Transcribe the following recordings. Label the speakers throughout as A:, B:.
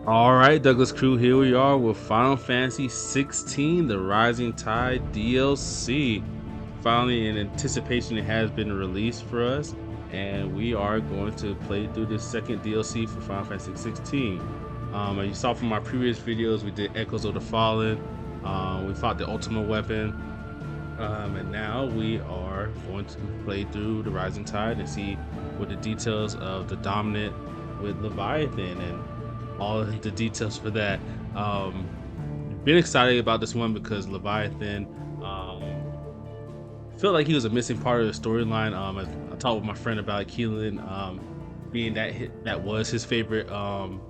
A: All right, Douglas Crew, here we are with Final Fantasy 16, The Rising Tide DLC. Finally, in anticipation, it has been released for us, and we are going to play through the second DLC for Final Fantasy 16. As you saw from my previous videos, we did Echoes of the Fallen, we fought the Ultimate Weapon, and now we are going to play through The Rising Tide and see what the details of the Dominant with Leviathan and all of the details for that. Been excited about this one because Leviathan felt like he was a missing part of the storyline. I talked with my friend about Keelan being that was his favorite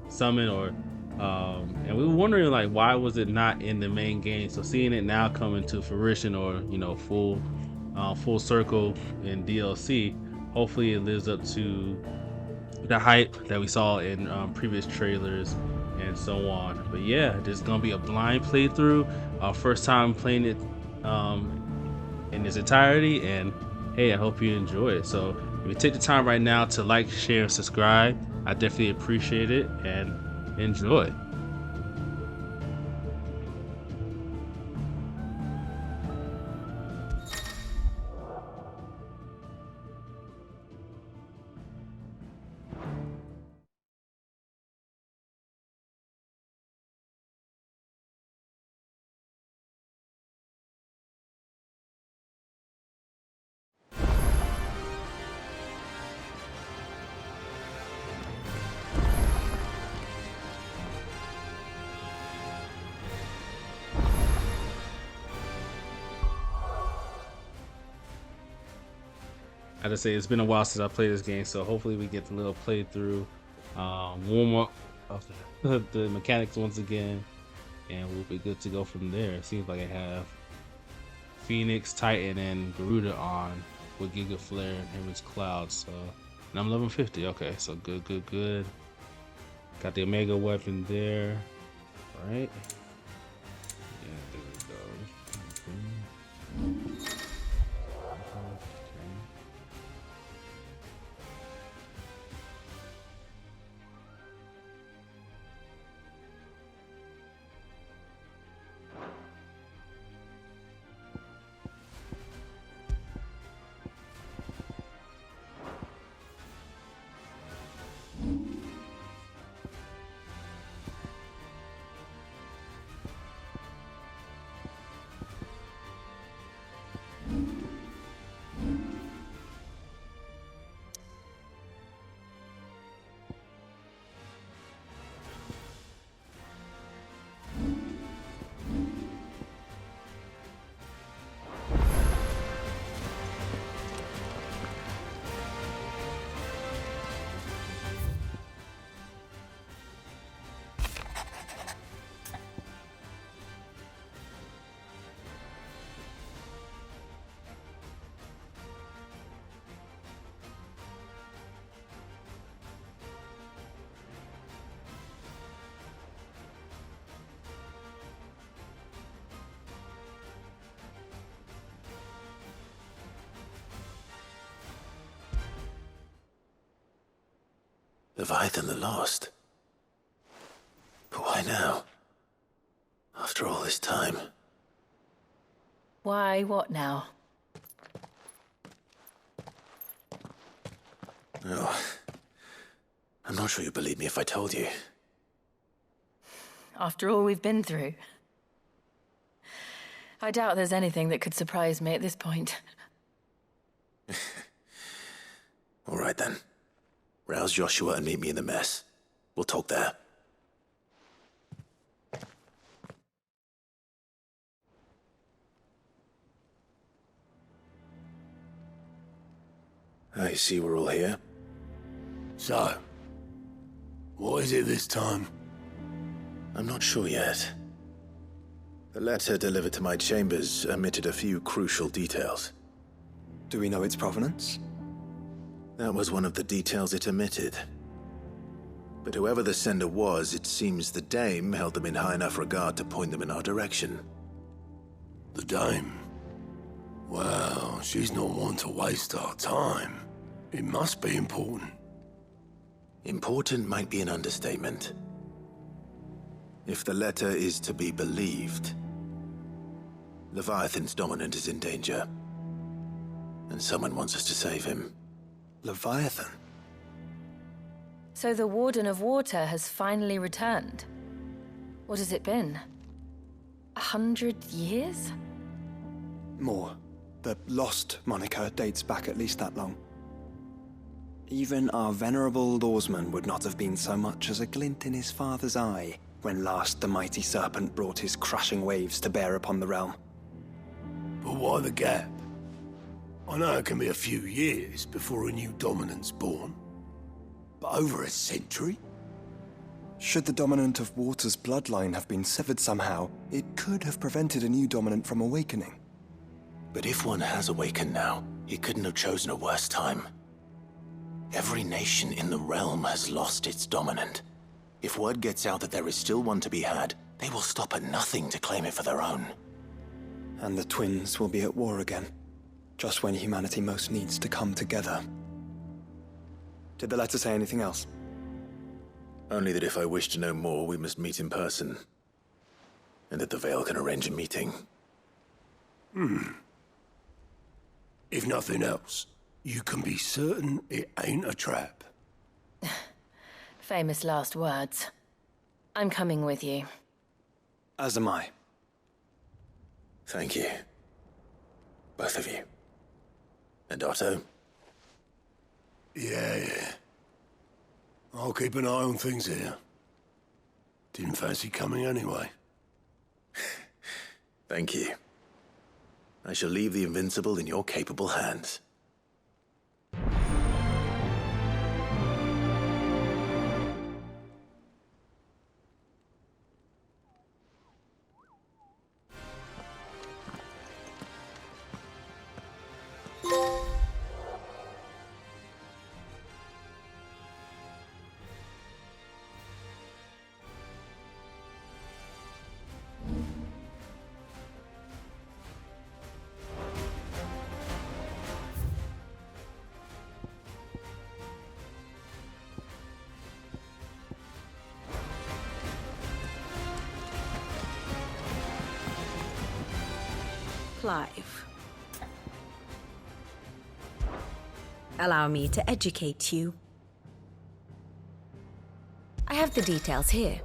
A: summon, or and we were wondering like why was it not in the main game. So seeing it now come into fruition, or full circle in DLC, hopefully it lives up to the hype that we saw in previous trailers and so on. But yeah, this is gonna be a blind playthrough, first time playing it in its entirety, and hey, I hope you enjoy it. So if you take the time right now to like, share, and subscribe, I definitely appreciate it, and enjoy. I just say it's been a while since I played this game, so hopefully we get the little playthrough, warm up of the mechanics once again, and we'll be good to go from there. It seems like I have Phoenix, Titan, and Garuda on with Giga Flare and Heaven's Cloud. So, and I'm level 50. Okay, so good. Got the Omega weapon there. All right. Yeah, there we go. Okay.
B: Leviathan the Lost. But why now? After all this time.
C: Why, what now?
B: Oh, I'm not sure you'd believe me if I told you.
C: After all we've been through. I doubt there's anything that could surprise me at this point.
B: All right then. Rouse Joshua and meet me in the mess. We'll talk there. I see we're all here.
D: So, what is it this time?
B: I'm not sure yet. The letter delivered to my chambers omitted a few crucial details.
E: Do we know its provenance?
B: That was one of the details it omitted. But whoever the sender was, it seems the Dame held them in high enough regard to point them in our direction.
D: The Dame? Well, she's not one to waste our time. It must be important.
B: Important might be an understatement. If the letter is to be believed, Leviathan's dominant is in danger. And someone wants us to save him.
E: Leviathan?
C: So the Warden of Water has finally returned. What has it been? 100 years?
E: More. The Lost moniker dates back at least that long. Even our venerable lawsman would not have been so much as a glint in his father's eye when last the mighty serpent brought his crushing waves to bear upon the realm.
D: But why the gap? I know it can be a few years before a new dominant's born. But over a century?
E: Should the Dominant of Water's bloodline have been severed somehow, it could have prevented a new dominant from awakening.
B: But if one has awakened now, he couldn't have chosen a worse time. Every nation in the realm has lost its dominant. If word gets out that there is still one to be had, they will stop at nothing to claim it for their own.
E: And the twins will be at war again, just when humanity most needs to come together. Did the letter say anything else?
B: Only that if I wish to know more, we must meet in person. And that the Veil can arrange a meeting.
D: If nothing else, you can be certain it ain't a trap.
C: Famous last words. I'm coming with you.
E: As am I.
B: Thank you. Both of you. And Otto?
D: Yeah. I'll keep an eye on things here. Didn't fancy coming anyway.
B: Thank you. I shall leave the Invincible in your capable hands.
F: Clive. Allow me to educate you. I have the details here.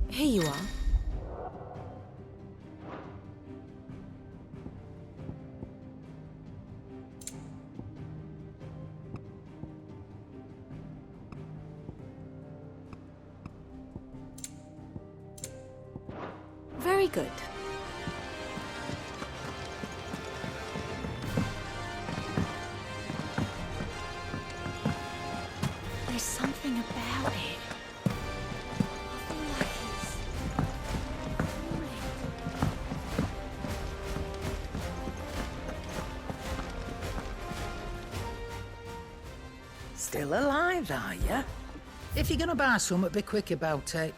F: Here you are. Very good. There's something about it. I feel like it's cooling.
G: Still alive, are ya? If you're gonna buy something, be quick about it.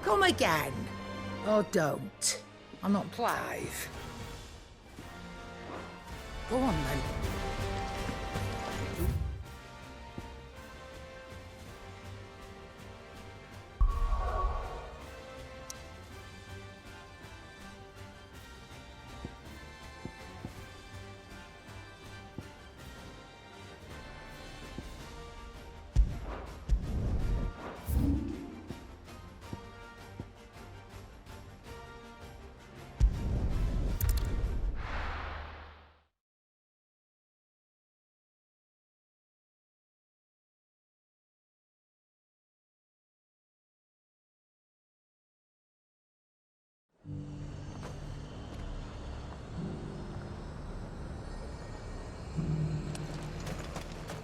G: Come again. Or don't. I'm not Clive. Go on then.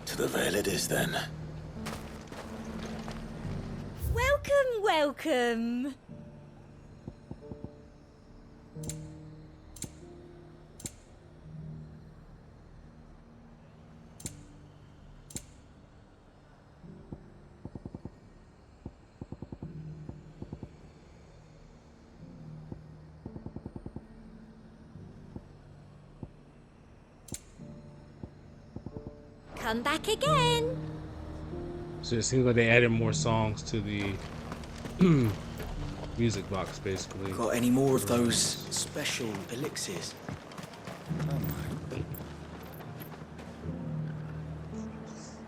B: To the Vale it is, then.
F: Welcome, welcome. Come back again.
A: So it seems like they added more songs to the music box, basically.
E: Got any more of those special elixirs?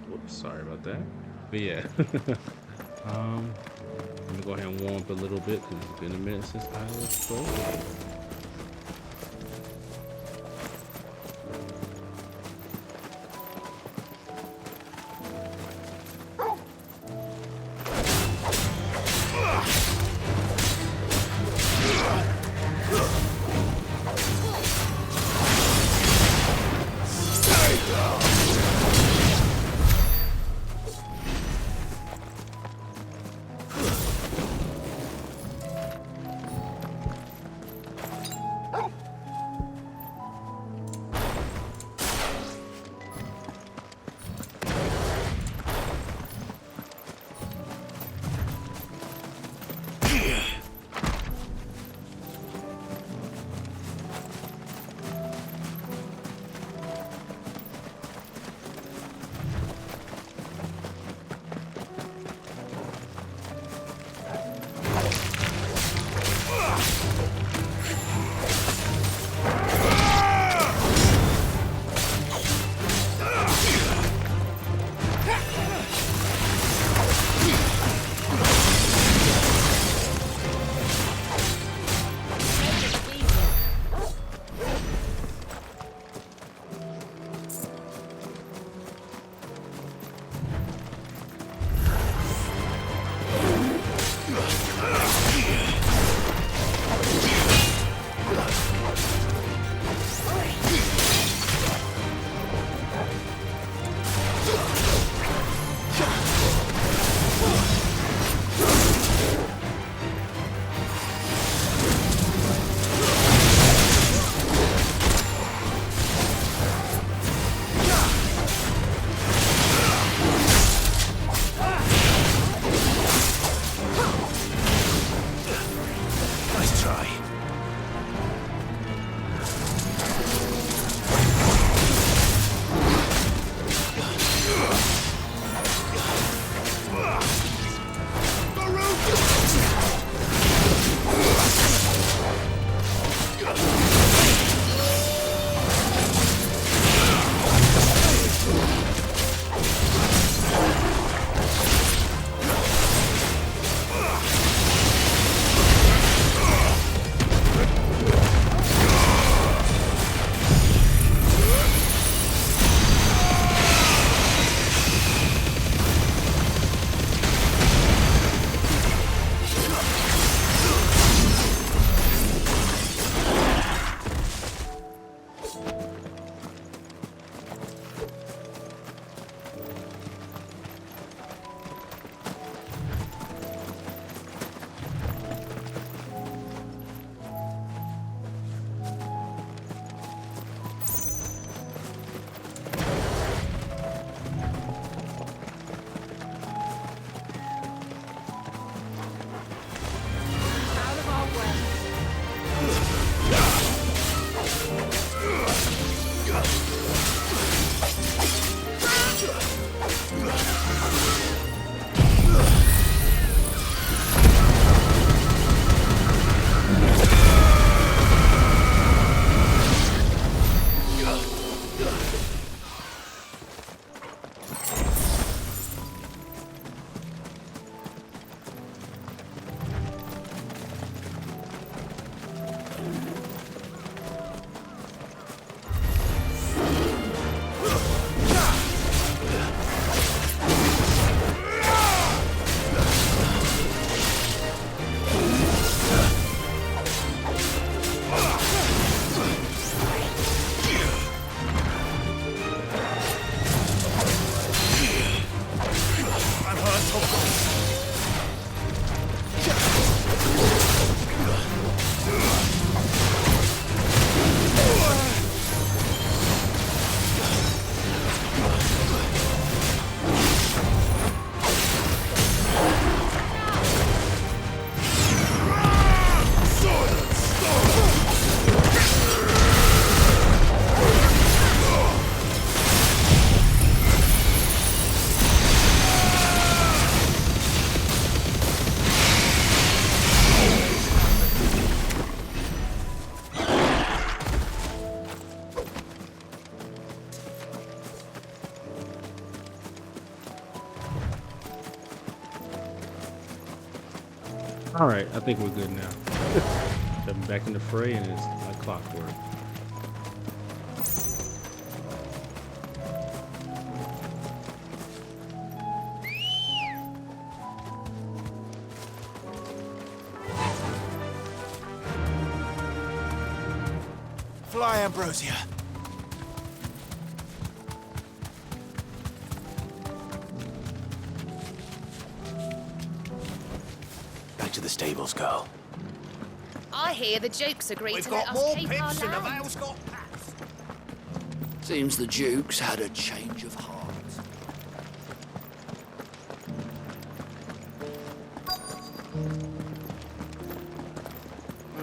A: Whoops, sorry about that. But yeah. I'm gonna go ahead and warm up a little bit because it's been a minute since I was playing. All right, I think we're good now. Jumping back in the fray, and it's like clockwork.
B: Fly, Ambrosia. Back to the stables, girl.
H: I hear the Duke's agreed to let us keep our land.
D: Seems the Duke's had a change of heart.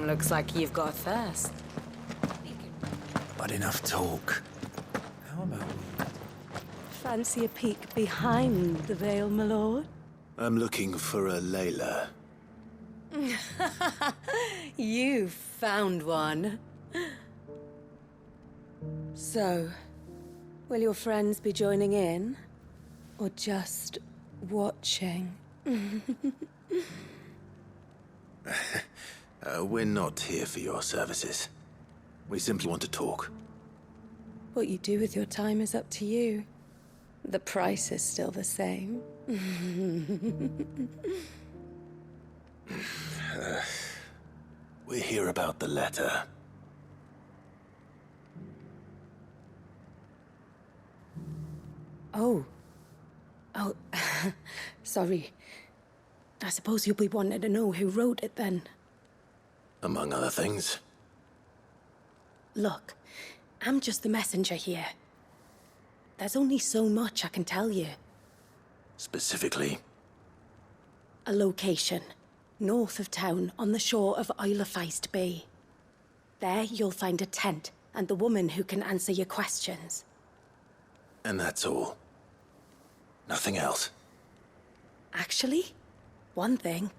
F: Looks like you've got a thirst.
D: But enough talk. How about we?
I: Fancy a peek behind the veil, my lord?
B: I'm looking for a Layla.
I: You found one. So, will your friends be joining in? Or just watching?
B: We're not here for your services. We simply want to talk.
I: What you do with your time is up to you. The price is still the same.
B: We're here about the letter.
I: Oh, sorry. I suppose you'll be wanting to know who wrote it then.
B: Among other things.
I: Look, I'm just the messenger here. There's only so much I can tell you.
B: Specifically,
I: A location, north of town, on the shore of Isle of Feist Bay. There you'll find a tent and the woman who can answer your questions.
B: and that's all. Nothing else.
I: Actually, one thing.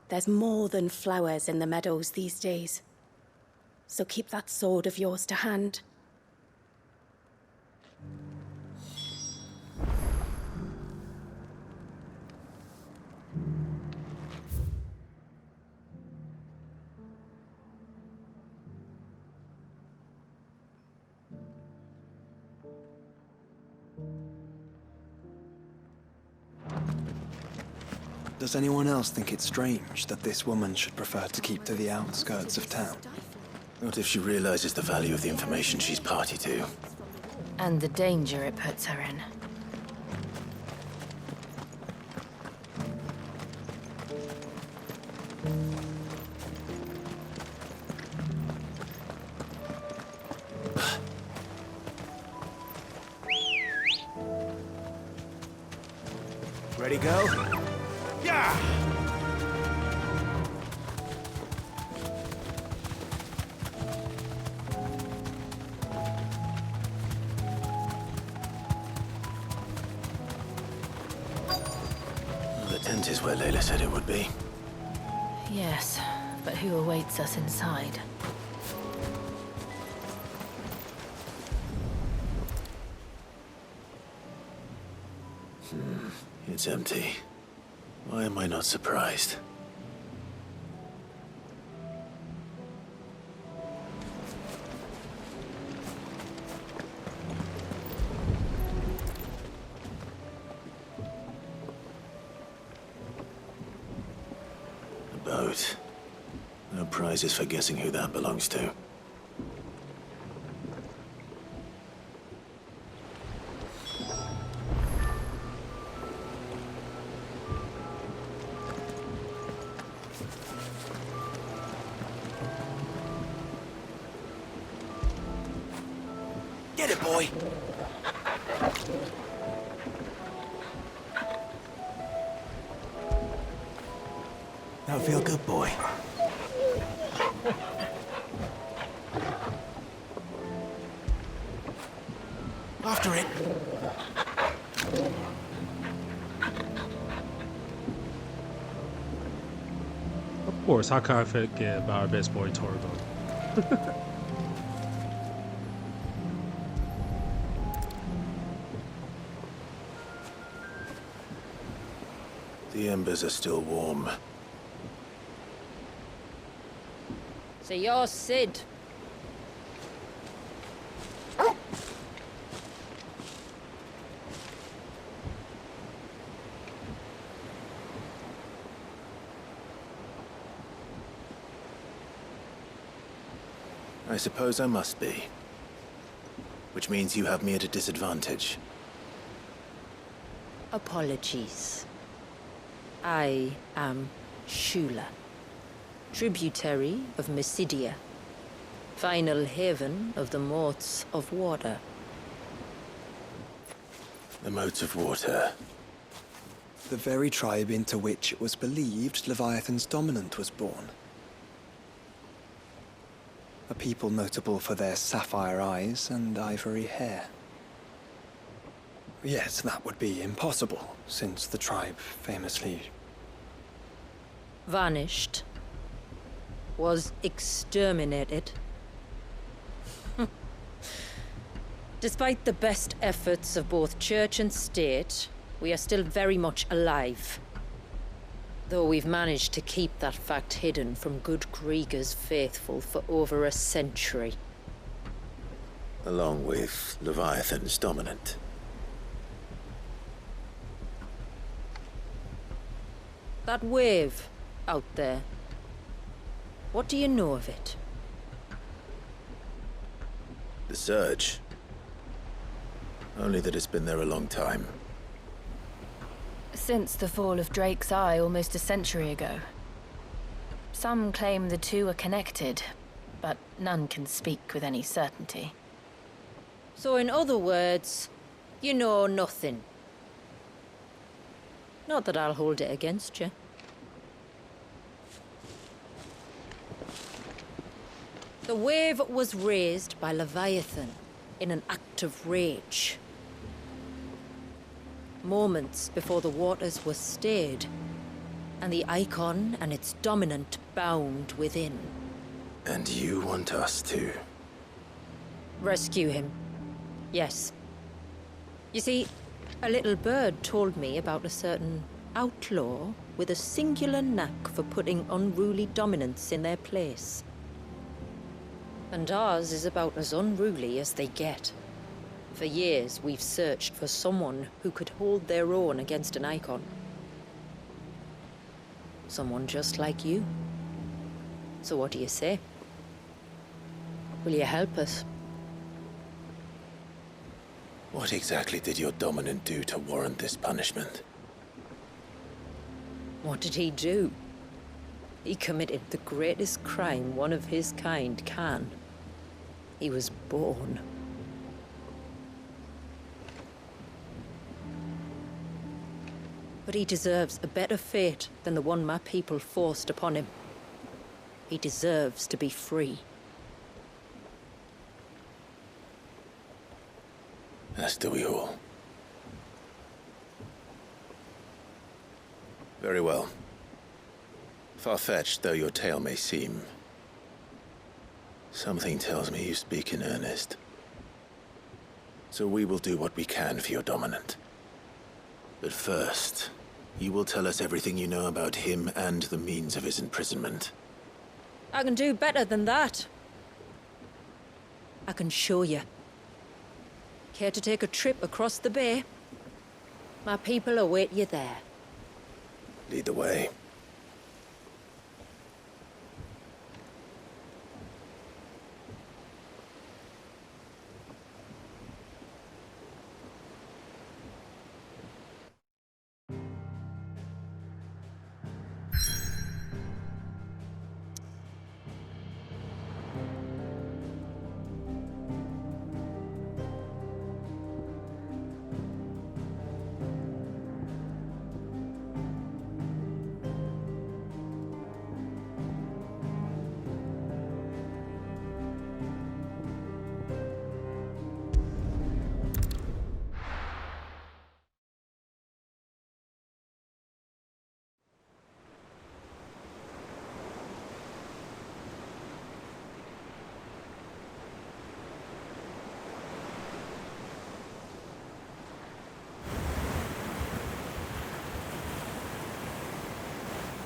I: There's more than flowers in the meadows these days. So keep that sword of yours to hand.
E: Does anyone else think it's strange that this woman should prefer to keep to the outskirts of town?
B: Not if she realizes the value of the information she's party to.
C: And the danger it puts her in.
B: Ready, go? Yeah! The tent is where Layla said it would be.
C: Yes, but who awaits us inside?
B: It's empty. Why am I not surprised? A boat. No prizes for guessing who that belongs to. Get it, boy! That'll feel good, boy. After it.
A: Of course, how can I forget about our best boy Torgo?
B: The embers are still warm.
H: So you're Sid.
B: I suppose I must be. Which means you have me at a disadvantage.
F: Apologies. I am Shula, tributary of Mysidia, final haven of the moats of water.
B: The moats of water.
E: The very tribe into which it was believed Leviathan's dominant was born. A people notable for their sapphire eyes and ivory hair. Yet that would be impossible, since the tribe famously...
F: vanished. Was exterminated. Despite the best efforts of both church and state, we are still very much alive. Though we've managed to keep that fact hidden from good Grieger's faithful for over a century.
B: Along with Leviathan's dominant.
F: That wave out there. What do you know of it?
B: The surge. Only that it's been there a long time.
C: Since the fall of Drake's Eye almost a century ago. Some claim the two are connected, but none can speak with any certainty.
F: So in other words, you know nothing. Not that I'll hold it against you. The wave was raised by Leviathan in an act of rage. Moments before the waters were stayed, and the icon and its dominant bound within.
B: And you want us to?
F: Rescue him. Yes. You see, a little bird told me about a certain outlaw with a singular knack for putting unruly dominants in their place. And ours is about as unruly as they get. For years, we've searched for someone who could hold their own against an icon. Someone just like you. So what do you say? Will you help us?
B: What exactly did your dominant do to warrant this punishment?
F: What did he do? He committed the greatest crime one of his kind can. He was born. But he deserves a better fate than the one my people forced upon him. He deserves to be free.
B: As do we all. Very well. Far-fetched though your tale may seem, something tells me you speak in earnest. So we will do what we can for your dominant. But first, you will tell us everything you know about him and the means of his imprisonment.
F: I can do better than that. I can show you. Care to take a trip across the bay? My people await you there.
B: Lead the way.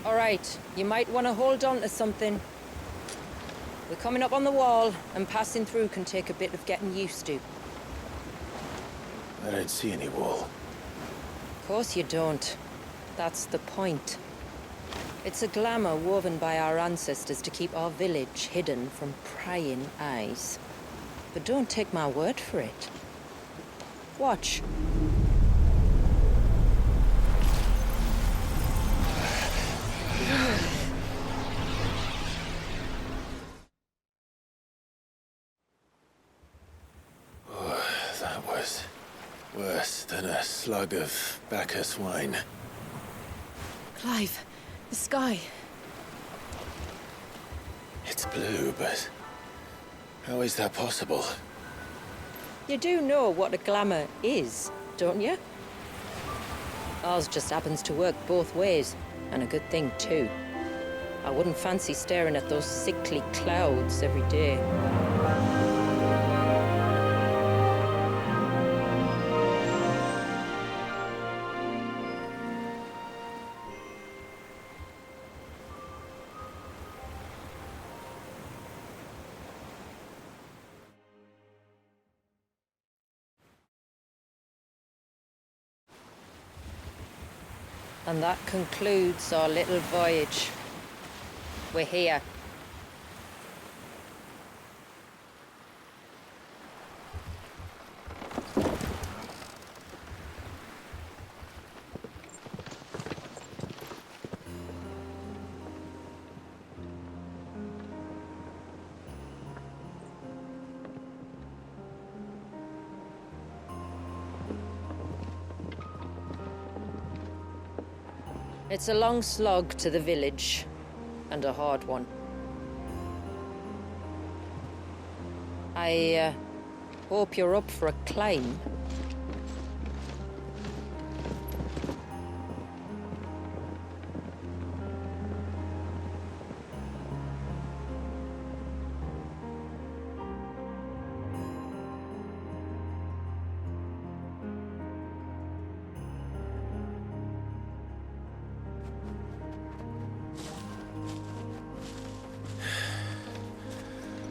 F: All right, you might want to hold on to something. We're coming up on the wall, and passing through can take a bit of getting used to.
B: I don't see any wall.
F: Of course you don't. That's the point. It's a glamour woven by our ancestors to keep our village hidden from prying eyes. But don't take my word for it. Watch.
B: That was worse than a slug of Bacchus wine.
C: Clive, the sky.
B: It's blue, but how is that possible?
F: You do know what a glamour is, don't you? Ours just happens to work both ways, and a good thing too. I wouldn't fancy staring at those sickly clouds every day. And that concludes our little voyage. We're here. It's a long slog to the village, and a hard one. I hope you're up for a climb.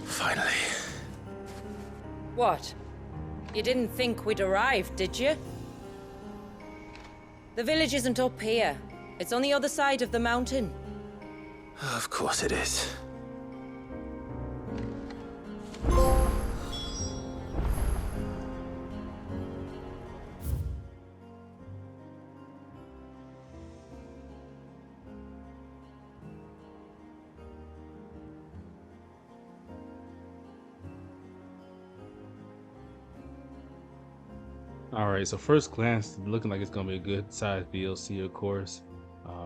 B: Finally.
F: What? You didn't think we'd arrived, did you? The village isn't up here. It's on the other side of the mountain.
B: Of course it is.
A: All right, so first glance, looking like it's gonna be a good sized VLC, of course,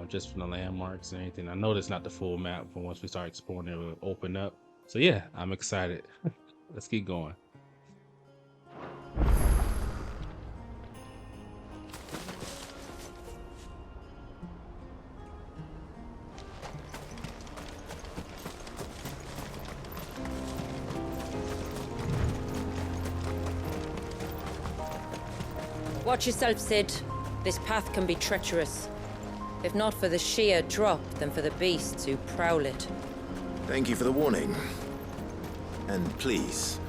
A: just from the landmarks and anything. I know it's not the full map, but once we start exploring, it will open up. So yeah, I'm excited. Let's keep going.
F: Watch yourself, Sid. This path can be treacherous. If not for the sheer drop, then for the beasts who prowl it.
B: Thank you for the warning. And please,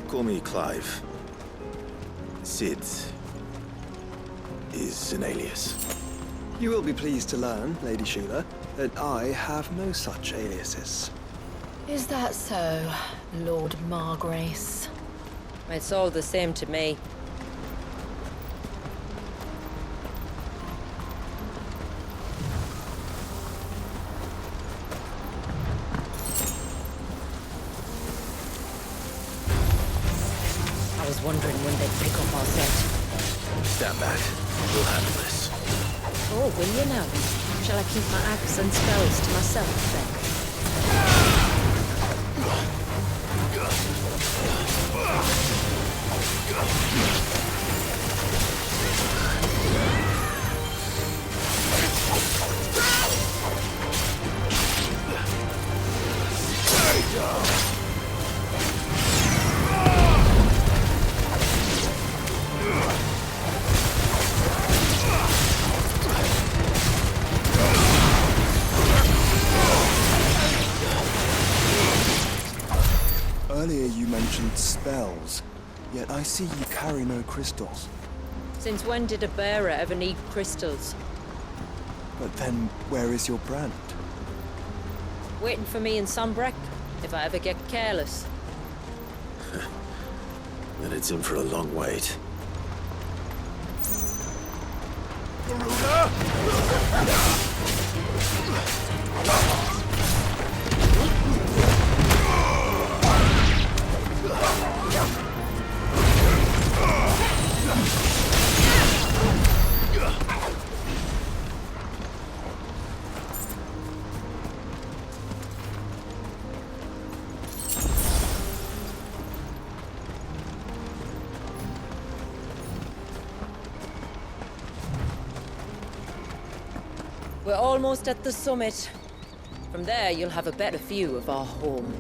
B: call me Clive. Sid is an alias.
E: You will be pleased to learn, Lady Shula, that I have no such aliases.
C: Is that so, Lord Margrace?
F: It's all the same to me. I was wondering when they'd pick up our scent.
B: Stand back. We'll handle this.
F: Oh, will you now? Shall I keep my axe and spells to myself, then?
E: ancient spells, yet I see you carry no crystals.
F: Since when did a bearer ever need crystals?
E: But then, where is your brand?
F: Waiting for me in Sunbreck, if I ever get careless.
B: Then it's in for a long wait.
F: We're almost at the summit. From there, you'll have a better view of our home.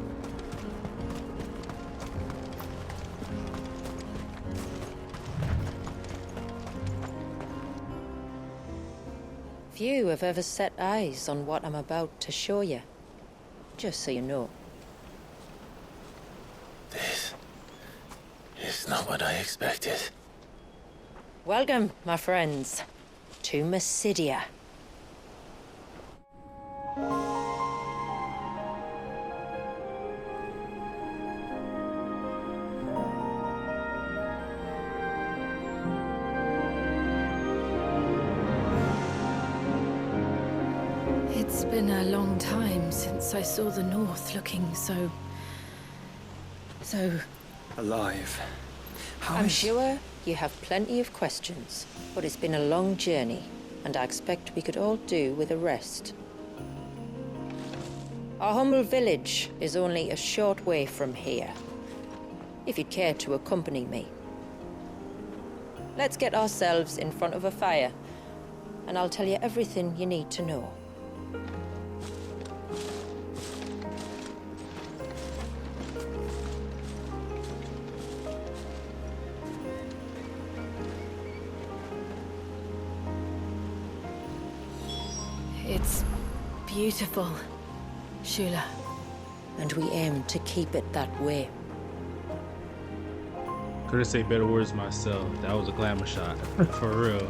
F: Few have ever set eyes on what I'm about to show you. Just so you know.
B: This is not what I expected.
F: Welcome, my friends, to Mysidia.
C: It's been a long time since I saw the North looking so
E: Alive.
F: I'm sure you have plenty of questions, but it's been a long journey, and I expect we could all do with a rest. Our humble village is only a short way from here, if you'd care to accompany me. Let's get ourselves in front of a fire, and I'll tell you everything you need to know.
C: It's beautiful, Shula.
F: And we aim to keep it that way.
A: Couldn't say better words myself. That was a glamour shot, for real.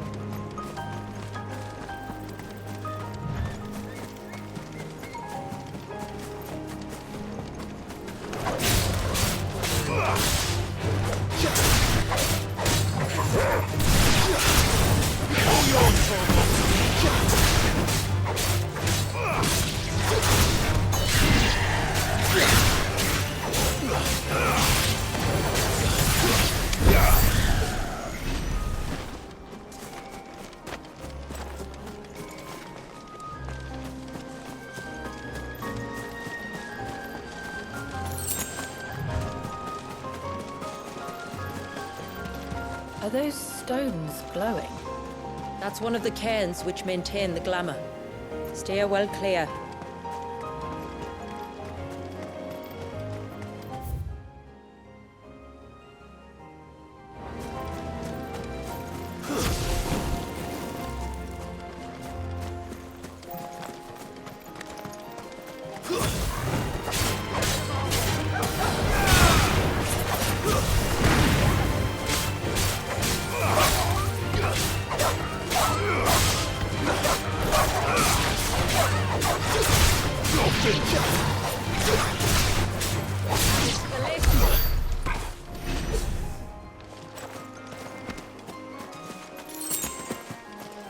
C: Are those stones glowing?
F: That's one of the cairns which maintain the glamour. Steer well clear.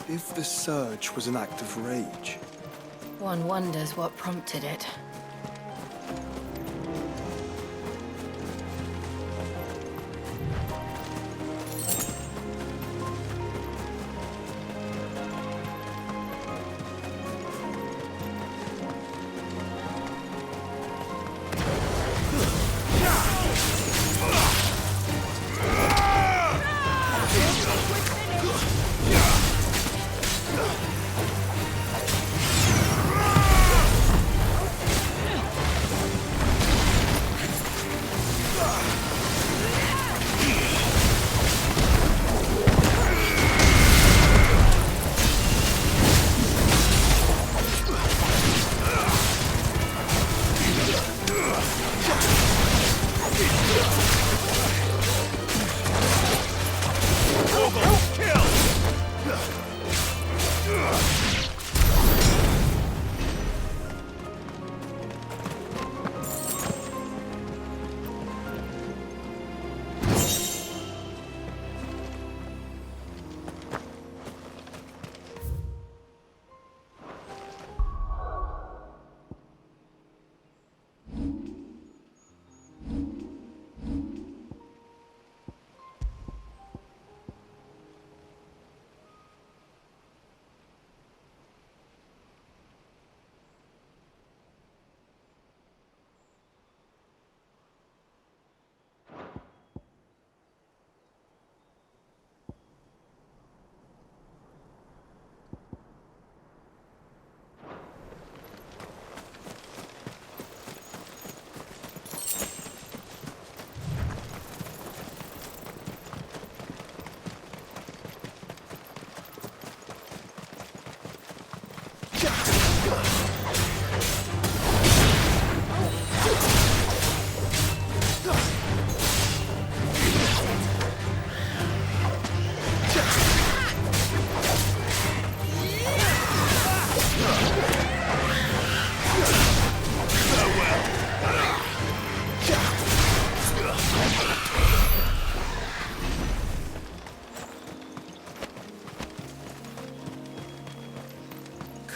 E: If the surge was an act of rage,
C: One wonders what prompted it.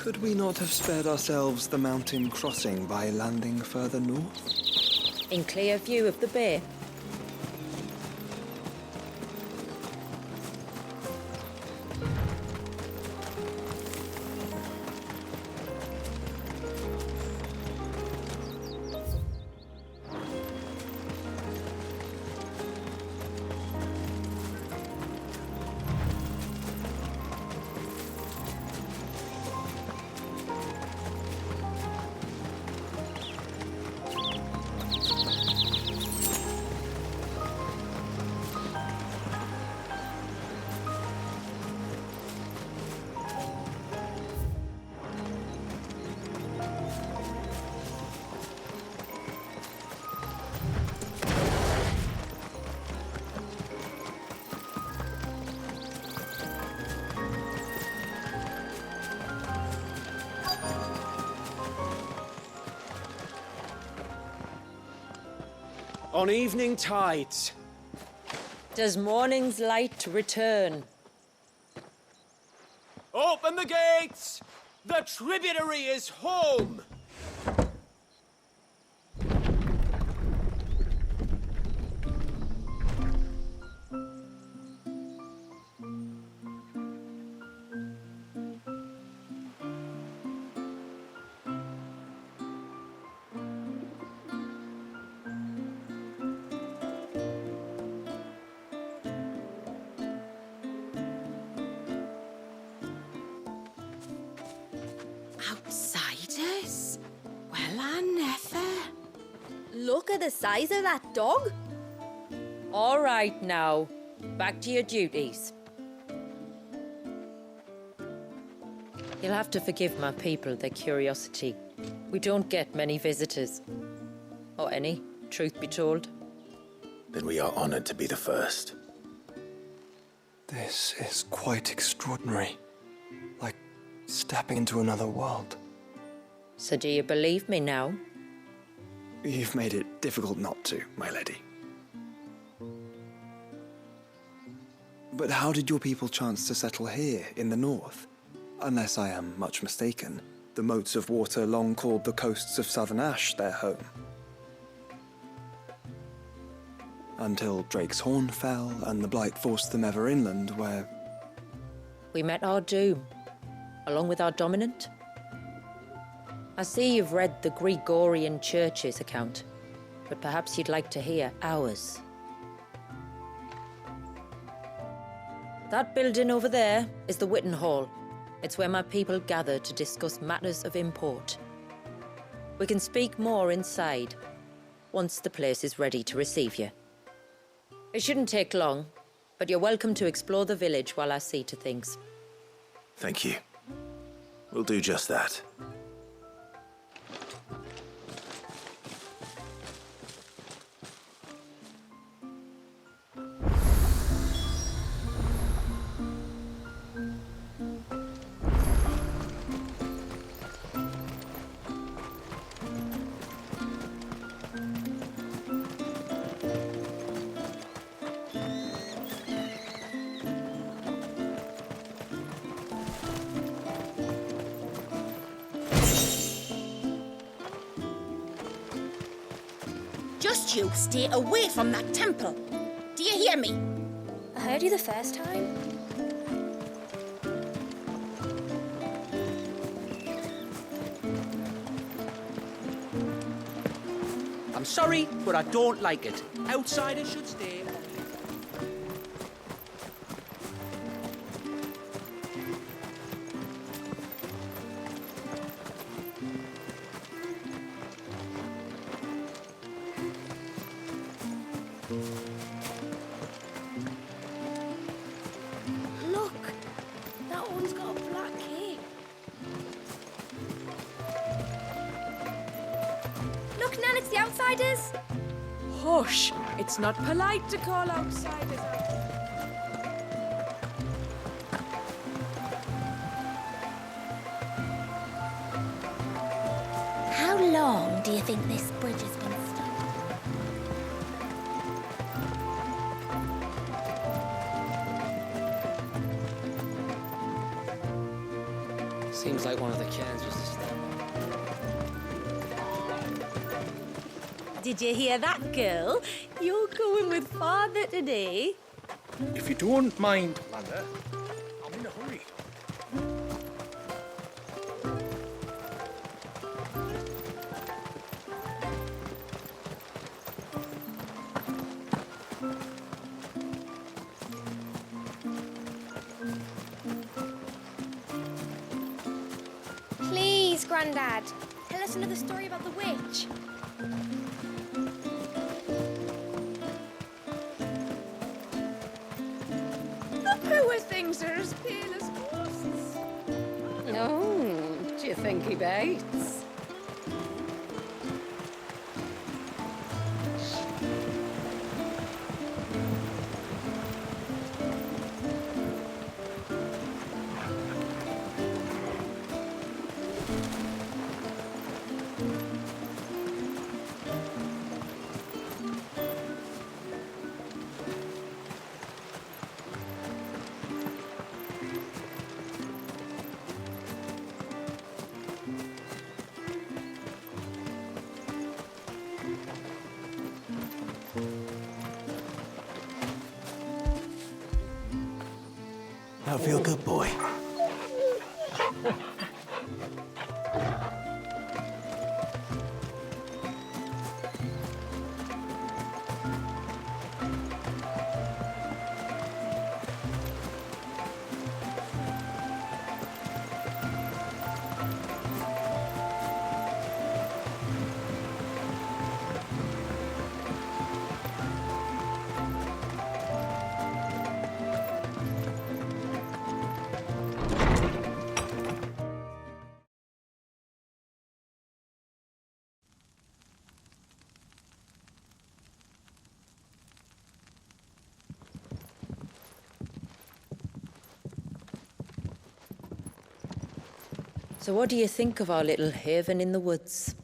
E: Could we not have spared ourselves the mountain crossing by landing further north?
F: In clear view of the bay.
J: On evening tides.
F: Does morning's light return?
J: Open the gates! The tributary is home!
I: Outsiders? Well, I never.
K: Look at the size of that dog.
F: All right now, back to your duties. You'll have to forgive my people their curiosity. We don't get many visitors. Or any, truth be told.
B: Then we are honored to be the first.
E: This is quite extraordinary. Like stepping into another world.
F: So do you believe me now?
E: You've made it difficult not to, my lady. But how did your people chance to settle here in the north? Unless I am much mistaken, the moats of water long called the coasts of southern Ash their home. Until Drake's Horn fell and the Blight forced them ever inland, where...
F: We met our doom, along with our Dominant. I see you've read the Gregorian Church's account, but perhaps you'd like to hear ours. That building over there is the Witten Hall. It's where my people gather to discuss matters of import. We can speak more inside, once the place is ready to receive you. It shouldn't take long, but you're welcome to explore the village while I see to things.
B: Thank you. We'll do just that.
K: Just you stay away from that temple. Do you hear me?
L: I heard you the first time.
J: I'm sorry, but I don't like it. Outsiders should stay.
L: Look, that one's got a black cape. Look, Nan, it's the outsiders.
M: Hush! It's not polite to call outsiders out.
L: How long do you think this bridge has been stuck?
J: Seems like
N: like one of the cairns was to step on.
I: Did you hear that, girl? You're going with father today.
O: If you don't mind, Landa, I'm in a hurry.
L: Please, Grandad, tell us another story about the witch.
M: The poor things are as pale as ghosts.
P: Oh, do you think he bites?
B: Now feel good, boy.
F: So what do you think of our little haven in the woods?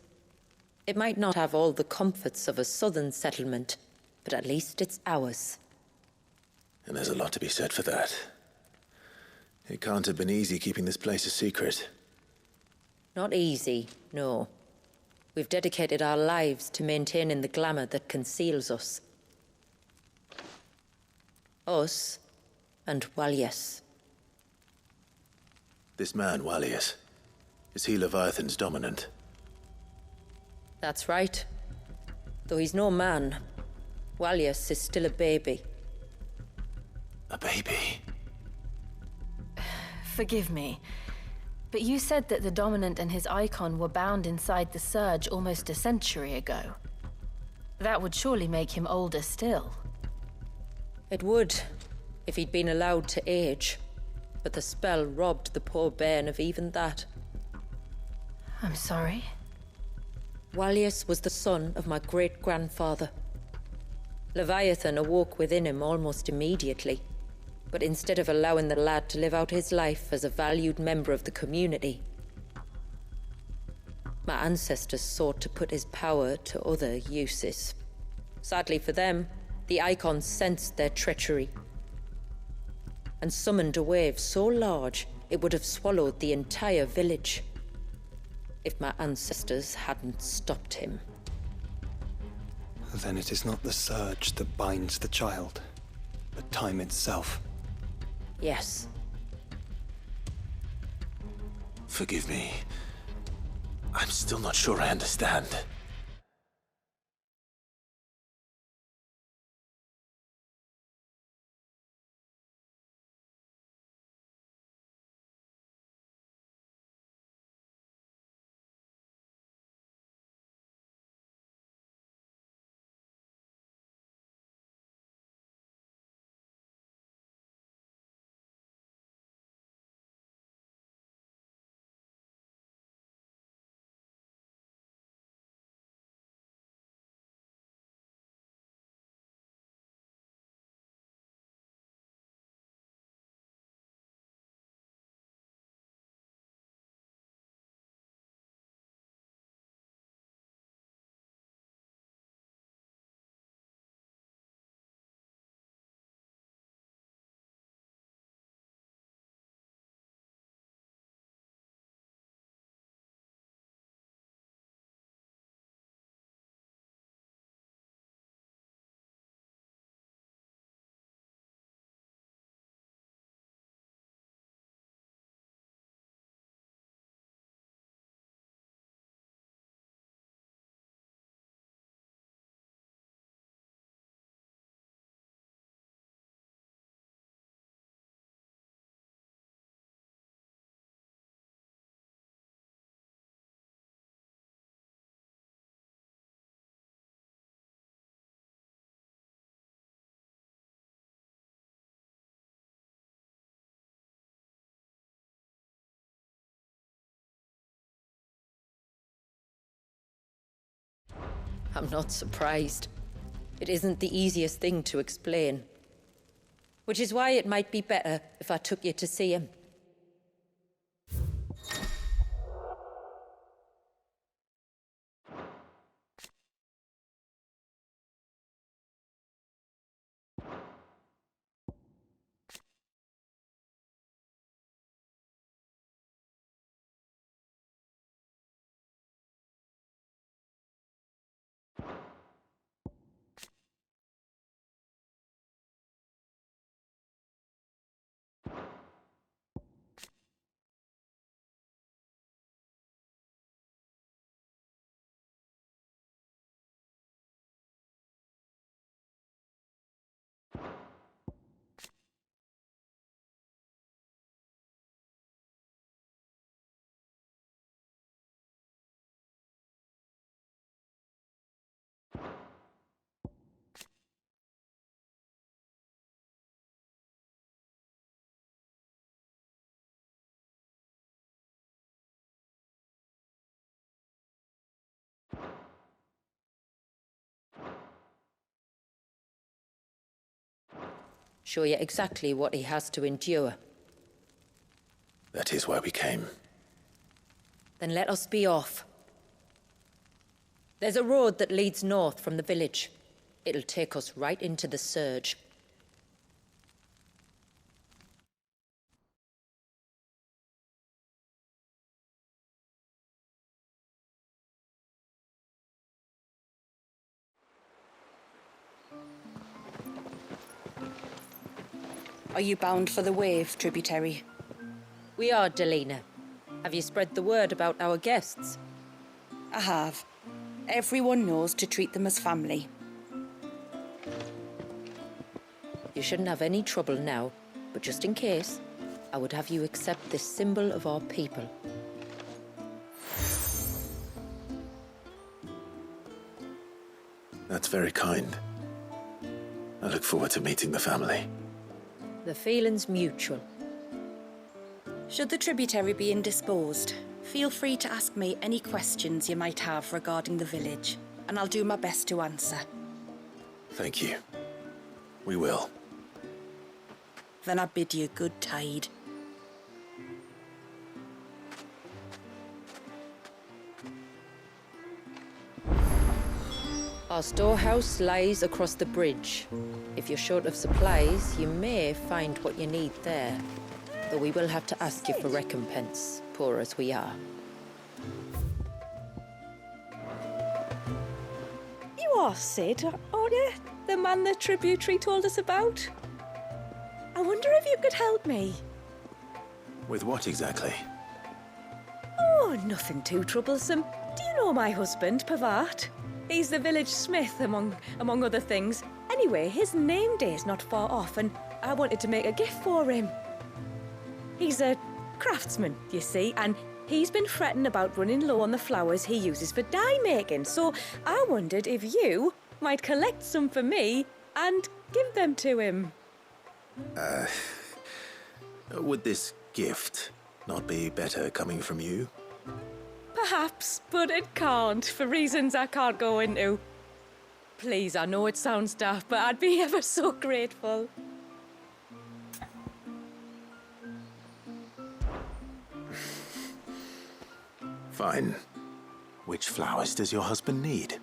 F: It might not have all the comforts of a southern settlement, but at least it's ours.
B: And there's a lot to be said for that. It can't have been easy keeping this place a secret.
F: Not easy, no. We've dedicated our lives to maintaining the glamour that conceals us. Us, and Walyas.
B: This man, Walyas, is he Leviathan's dominant?
F: That's right. Though he's no man, Walyas is still a baby.
B: A baby?
C: Forgive me, but you said that the Dominant and his icon were bound inside the Surge almost a century ago. That would surely make him older still.
F: It would, if he'd been allowed to age. But the spell robbed the poor bairn of even that.
C: I'm sorry?
F: Walyas was the son of my great-grandfather. Leviathan awoke within him almost immediately. But instead of allowing the lad to live out his life as a valued member of the community, my ancestors sought to put his power to other uses. Sadly for them, the icons sensed their treachery and summoned a wave so large it would have swallowed the entire village if my ancestors hadn't stopped him.
E: Then it is not the surge that binds the child, but time itself.
F: Yes.
B: Forgive me. I'm still not sure I understand.
F: I'm not surprised. It isn't the easiest thing to explain. Which is why it might be better if I took you to see him. Show you exactly what he has to endure.
B: That is why we came.
F: Then let us be off. There's a road that leads north from the village. It'll take us right into the surge.
I: Are you bound for the wave, tributary?
F: We are, Delina. Have you spread the word about our guests?
I: I have. Everyone knows to treat them as family.
F: You shouldn't have any trouble now, but just in case, I would have you accept this symbol of our people.
B: That's very kind. I look forward to meeting the family.
F: The feeling's mutual.
I: Should the tributary be indisposed, feel free to ask me any questions you might have regarding the village, and I'll do my best to answer.
B: Thank you. We will.
I: Then I bid you good tide.
F: Our storehouse lies across the bridge. If you're short of supplies, you may find what you need there. Though we will have to ask you for recompense, poor as we are.
M: You are Sid, aren't you? The man the tributary told us about? I wonder if you could help me.
B: With what exactly?
M: Oh, nothing too troublesome. Do you know my husband, Pavat? He's the village smith, among other things. Anyway, his name day's not far off, and I wanted to make a gift for him. He's a craftsman, you see, and he's been fretting about running low on the flowers he uses for dye making, so I wondered if you might collect some for me and give them to him.
B: Would this gift not be better coming from you?
M: Perhaps, but it can't, for reasons I can't go into. Please, I know it sounds daft, but I'd be ever so grateful.
B: Fine. Which flowers does your husband need?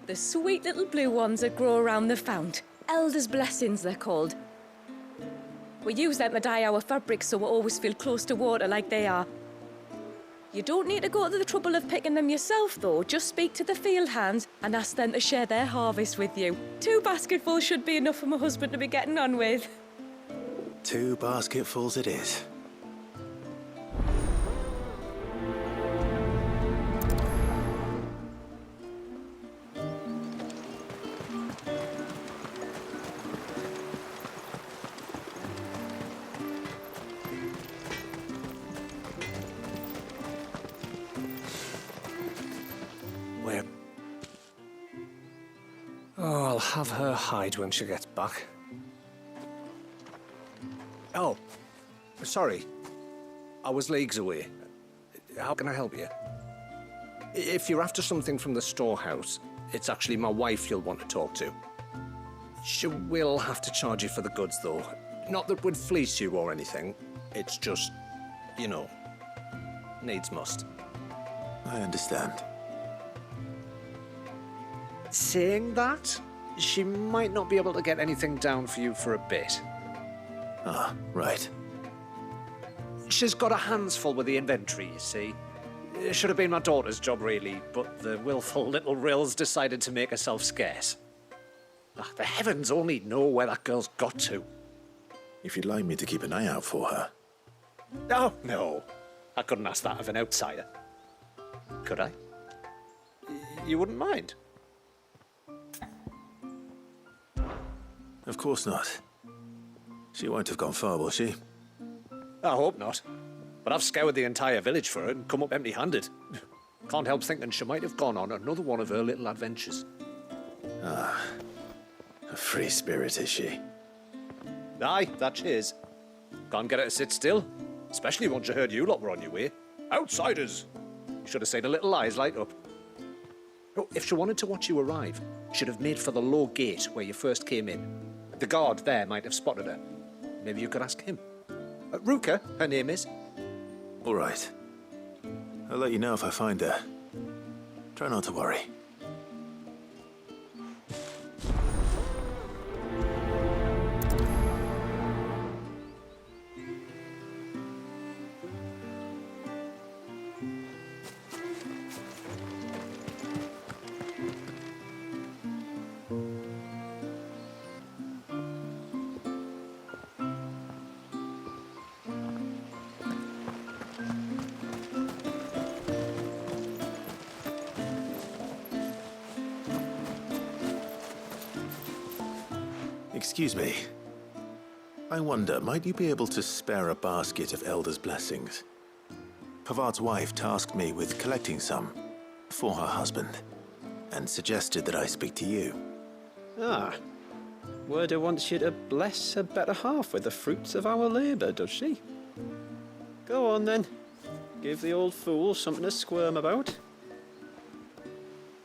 M: The sweet little blue ones that grow around the fount. Elder's blessings, they're called. We use them to dye our fabrics so we always feel close to water like they are. You don't need to go to the trouble of picking them yourself, though. Just speak to the field hands and ask them to share their harvest with you. 2 basketfuls should be enough for my husband to be getting on with.
B: 2 basketfuls it is.
O: Oh, I'll have her hide when she gets back. Oh, sorry. I was leagues away. How can I help you? If you're after something from the storehouse, it's actually my wife you'll want to talk to. She will have to charge you for the goods, though. Not that we'd fleece you or anything. It's just, you know, needs must.
B: I understand.
O: Saying that, she might not be able to get anything down for you for a bit.
B: Ah, right.
O: She's got her hands full with the inventory, you see. It should have been my daughter's job, really, but the willful little Rills decided to make herself scarce. Ah, the heavens only know where that girl's got to.
B: If you'd like me to keep an eye out for her.
O: Oh, no. I couldn't ask that of an outsider. Could I? You wouldn't mind?
B: Of course not. She won't have gone far, will she?
O: I hope not. But I've scoured the entire village for her and come up empty-handed. Can't help thinking she might have gone on another one of her little adventures.
B: Ah, a free spirit, is she?
O: Aye, that she is. Can't get her to sit still, especially once you heard you lot were on your way. Outsiders! You should have seen her little eyes light up. Oh, if she wanted to watch you arrive, she'd have made for the low gate where you first came in. The guard there might have spotted her. Maybe you could ask him. Ruka, her name is.
B: All right. I'll let you know if I find her. Try not to worry. Excuse me. I wonder, might you be able to spare a basket of Elder's blessings? Pavart's wife tasked me with collecting some for her husband, and suggested that I speak to you.
E: Ah. Werda wants you to bless her better half with the fruits of our labour, does she? Go on then. Give the old fool something to squirm about.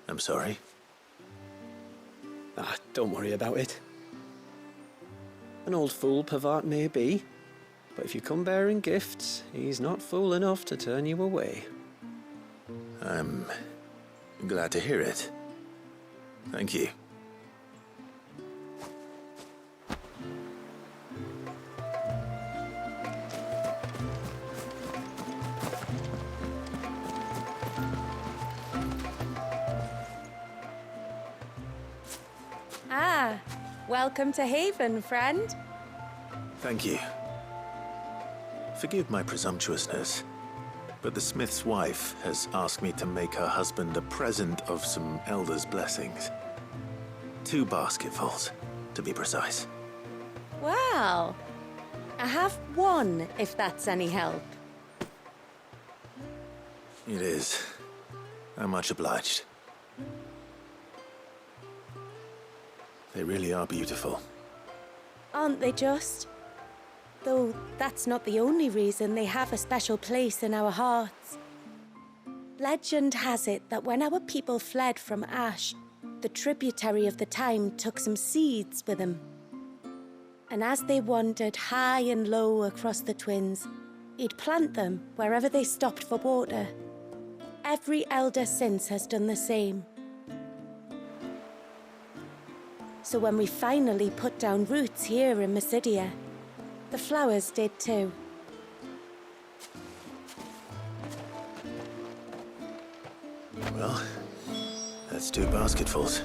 B: I'm sorry.
E: Ah, don't worry about it. An old fool Pavart may be, but if you come bearing gifts, he's not fool enough to turn you away.
B: I'm glad to hear it. Thank you.
M: Ah, welcome to Haven, friend.
B: Thank you. Forgive my presumptuousness, but the smith's wife has asked me to make her husband a present of some Elder's blessings. 2 basketfuls, to be precise.
M: Well, I have one, if that's any help.
B: It is. I'm much obliged. They really are beautiful.
I: Aren't they just? Though that's not the only reason they have a special place in our hearts. Legend has it that when our people fled from Ash, the tributary of the time took some seeds with them. And as they wandered high and low across the Twins, he'd plant them wherever they stopped for water. Every elder since has done the same. So when we finally put down roots here in Mysidia, the flowers did too.
B: Well, that's 2 basketfuls.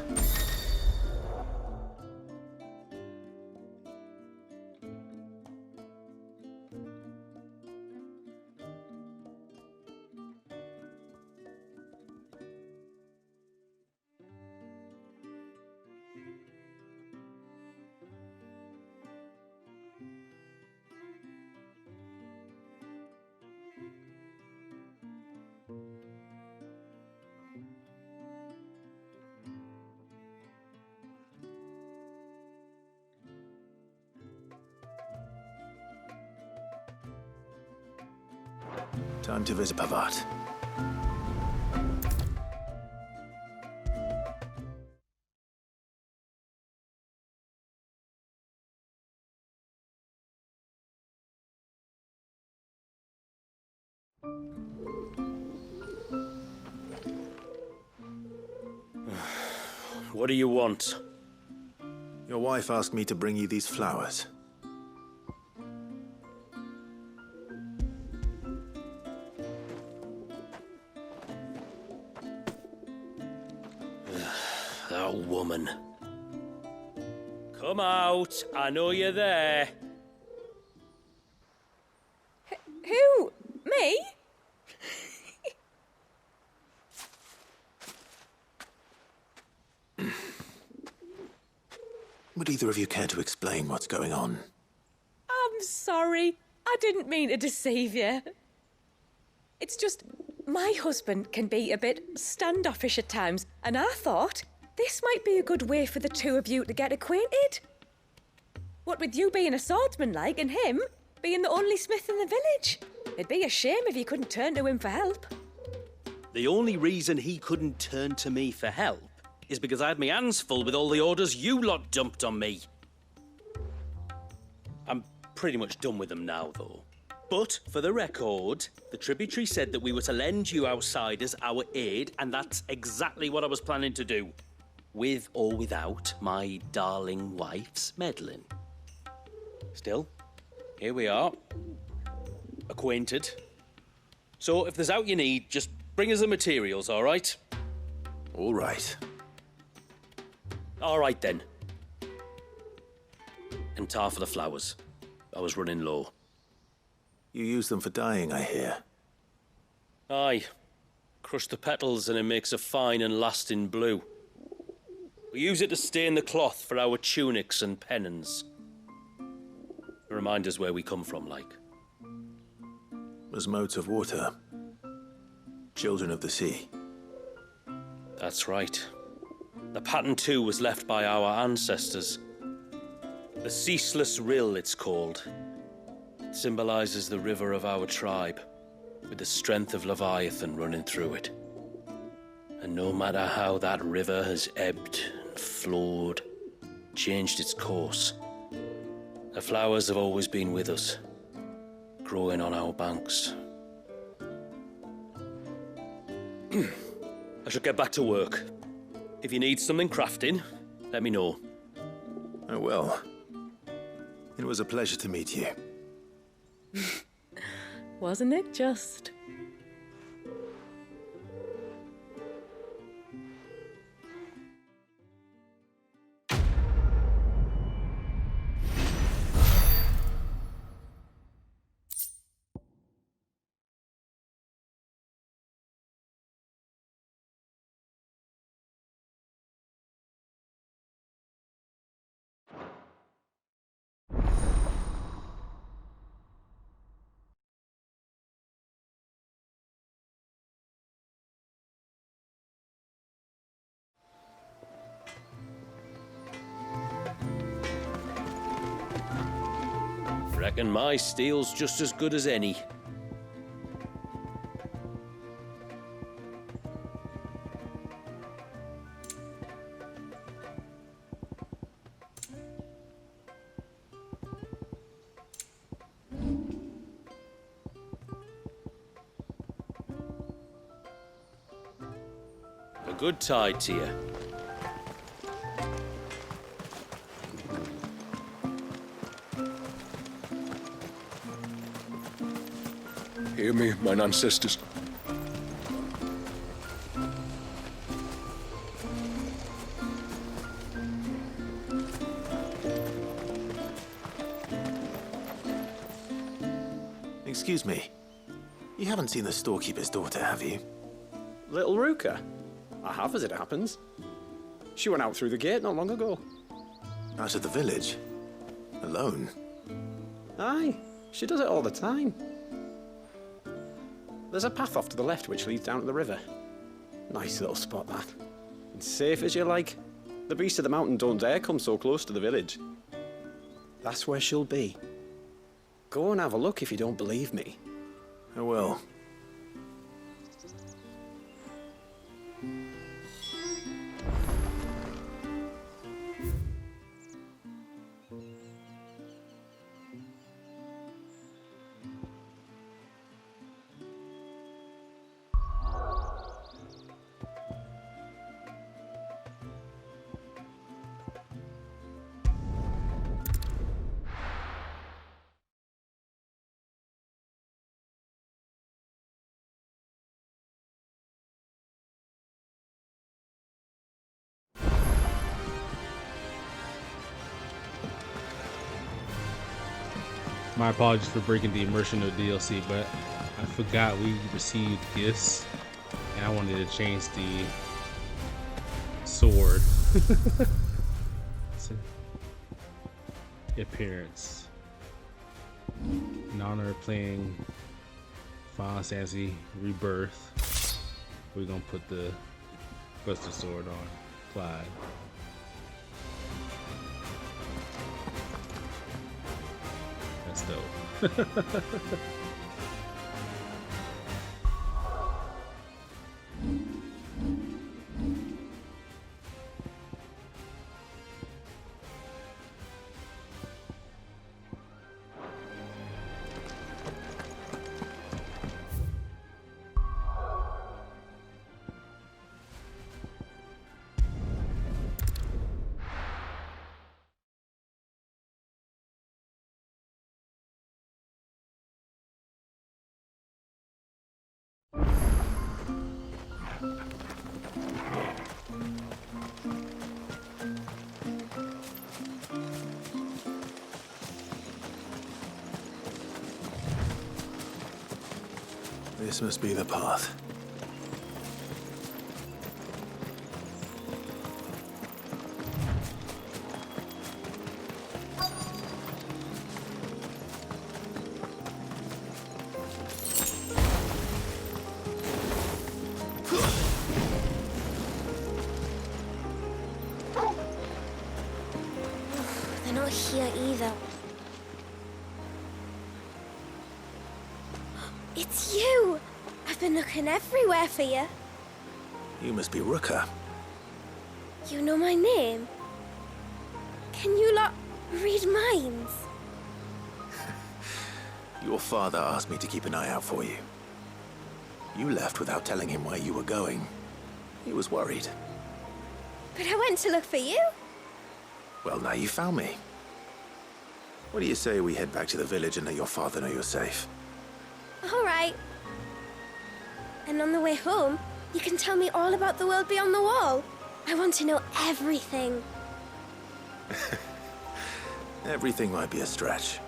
B: Time to visit Pavart.
Q: What do you want?
B: Your wife asked me to bring you these flowers.
Q: That woman. Come out. I know you're there.
M: Who? Me?
B: Would either of you care to explain what's going on?
M: I'm sorry. I didn't mean to deceive you. It's just, my husband can be a bit standoffish at times, and I thought this might be a good way for the two of you to get acquainted. What with you being a swordsman like, and him being the only smith in the village. It'd be a shame if you couldn't turn to him for help.
Q: The only reason he couldn't turn to me for help is because I had my hands full with all the orders you lot dumped on me. I'm pretty much done with them now, though. But, for the record, the tributary said that we were to lend you outsiders our aid, and that's exactly what I was planning to do. With or without my darling wife's meddling. Still, here we are. Acquainted. So, if there's out you need, just bring us the materials, all right?
B: All right.
Q: All right, then. And tar for the flowers. I was running low.
B: You use them for dyeing, I hear.
Q: Aye. Crush the petals and it makes a fine and lasting blue. We use it to stain the cloth for our tunics and pennons. Remind us where we come from, like.
B: As modes of water. Children of the sea.
Q: That's right. The pattern too was left by our ancestors. The Ceaseless Rill, it's called. It symbolizes the river of our tribe, with the strength of Leviathan running through it. And no matter how that river has ebbed and flowed, changed its course, the flowers have always been with us, growing on our banks. I should get back to work. If you need something crafting, let me know.
B: I will. It was a pleasure to meet you.
M: Wasn't it just?
Q: Reckon my steel's just as good as any. A good tide to you.
R: Hear me, mine ancestors.
B: Excuse me. You haven't seen the storekeeper's daughter, have you?
S: Little Ruka? I have, as it happens. She went out through the gate not long ago.
B: Out of the village? Alone?
S: Aye, she does it all the time. There's a path off to the left which leads down to the river. Nice little spot, that. And safe as you like. The beasts of the mountain don't dare come so close to the village. That's where she'll be. Go and have a look if you don't believe me.
B: I will.
A: My apologies for breaking the immersion of DLC, but I forgot we received gifts, and I wanted to change the sword. Appearance. In honor of playing Final Fantasy Rebirth, we're gonna put the Buster Sword on Clive. That's dope.
B: This must be the path.
I: They're not here either. It's you! I've been looking everywhere for you.
B: You must be Ruka.
I: You know my name? Can you lot read minds?
B: Your father asked me to keep an eye out for you. You left without telling him where you were going. He was worried.
I: But I went to look for you.
B: Well, now you found me. What do you say we head back to the village and let your father know you're safe?
I: All right. And on the way home, you can tell me all about the world beyond the wall. I want to know everything.
B: Everything might be a stretch.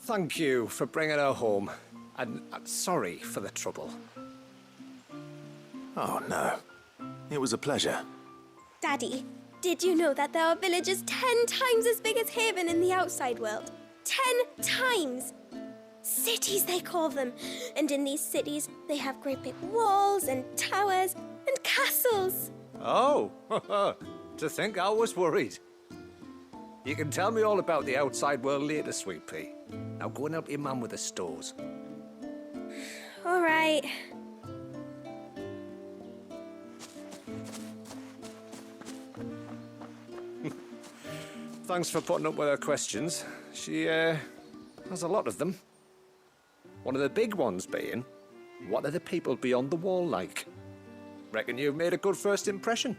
O: Thank you for bringing her home. And I'm sorry for the trouble.
B: Oh, no. It was a pleasure.
I: Daddy, did you know that there are villages 10 times as big as Haven in the outside world? 10 times! Cities, they call them. And in these cities, they have great big walls and towers and castles.
O: Oh, to think I was worried. You can tell me all about the outside world later, Sweet Pea. Now go and help your mum with the stores.
I: All right.
O: Thanks for putting up with her questions. She, has a lot of them. One of the big ones being, what are the people beyond the wall like? Reckon you've made a good first impression.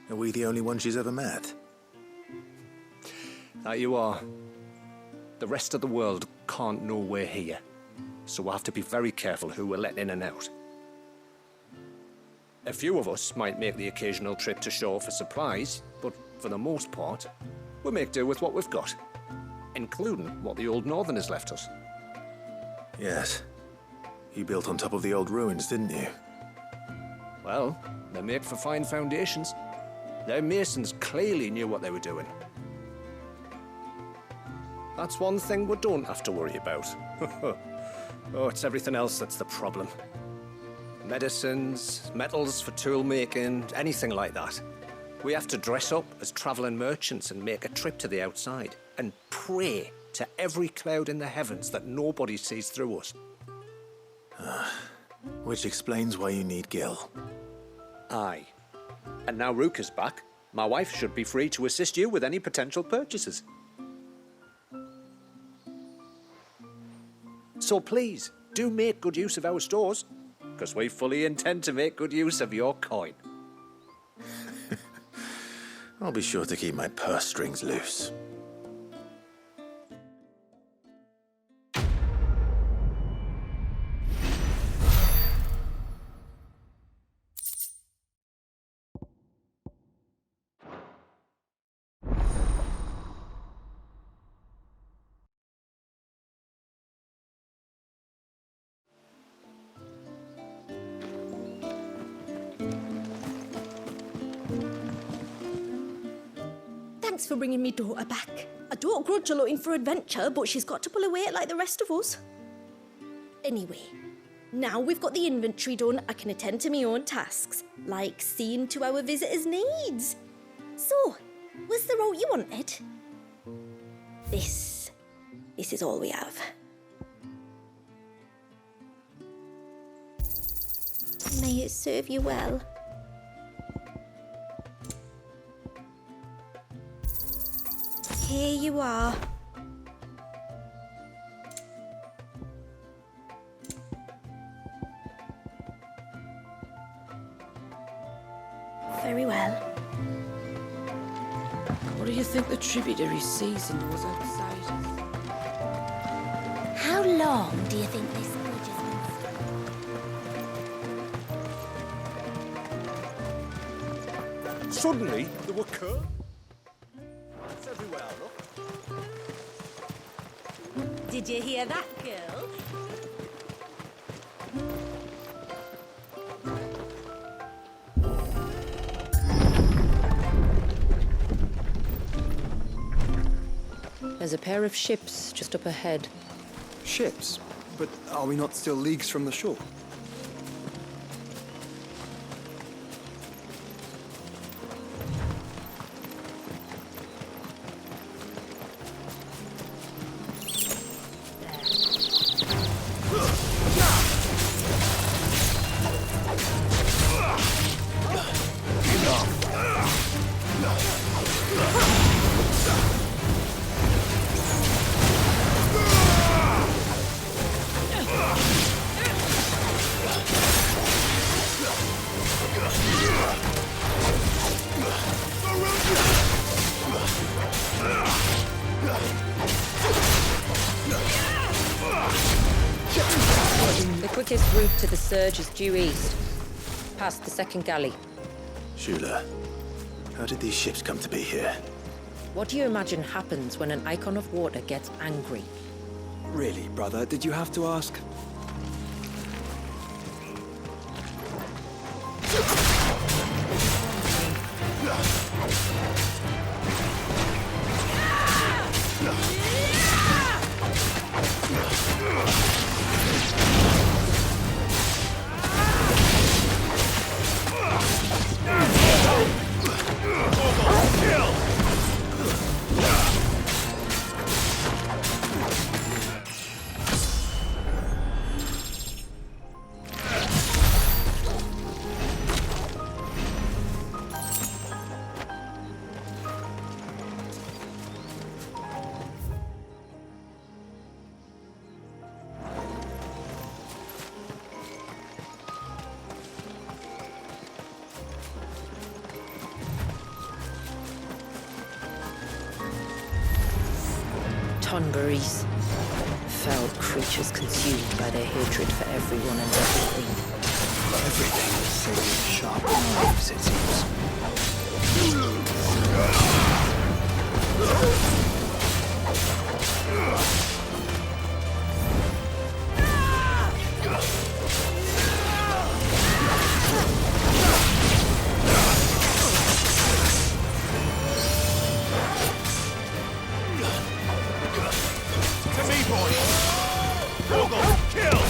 B: Are we the only one she's ever met?
O: That you are. The rest of the world can't know we're here, so we'll have to be very careful who we're letting in and out. A few of us might make the occasional trip to shore for supplies, but for the most part, we'll make do with what we've got, including what the old Northerners left us.
B: Yes. You built on top of the old ruins, didn't you?
O: Well, they're made for fine foundations. Their masons clearly knew what they were doing. That's one thing we don't have to worry about. Oh, it's everything else that's the problem. Medicines, metals for tool making, anything like that. We have to dress up as traveling merchants and make a trip to the outside and pray to every cloud in the heavens that nobody sees through us.
B: Which explains why you need Gil.
O: Aye. And now Ruka's back, my wife should be free to assist you with any potential purchases. So please, do make good use of our stores, because we fully intend to make good use of your coin.
B: I'll be sure to keep my purse strings loose.
L: Thanks for bringing me daughter back. I don't grudge her looking for adventure, but she's got to pull her weight like the rest of us. Anyway, now we've got the inventory done, I can attend to my own tasks, like seeing to our visitors' needs. So, was the route you wanted? This is all we have. May it serve you well. Here you are. Very well.
P: What do you think the tributary season was outside?
L: How long do you think this bridge has been?
O: Suddenly, there were curves. It's everywhere, look.
L: Did you hear that, girl?
F: There's a pair of ships just up ahead.
E: Ships? But are we not still leagues from the shore?
F: The quickest route to the surge is due east, past the second galley.
B: Shula, how did these ships come to be here?
F: What do you imagine happens when an icon of water gets angry?
E: Really, brother, did you have to ask?
F: Tonberries. Foul creatures consumed by their hatred for everyone and everything.
E: Everything save sharp knives, it seems.
D: To me, boys! Google, kill!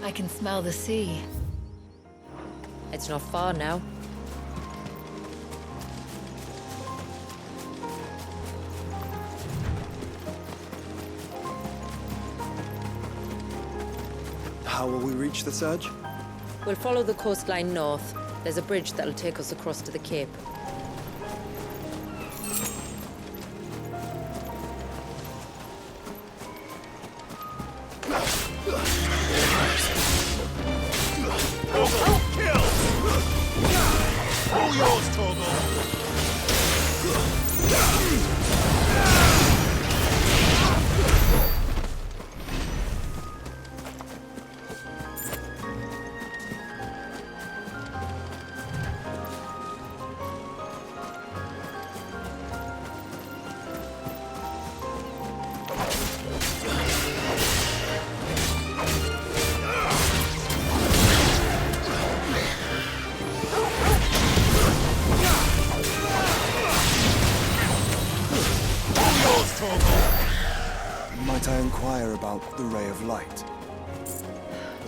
C: I can smell the sea.
F: It's not far now.
E: How will we reach the surge?
F: We'll follow the coastline north. There's a bridge that'll take us across to the cape.
E: Might I inquire about the ray of light?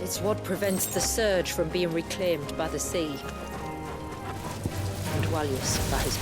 F: It's what prevents the surge from being reclaimed by the sea. And Walius by his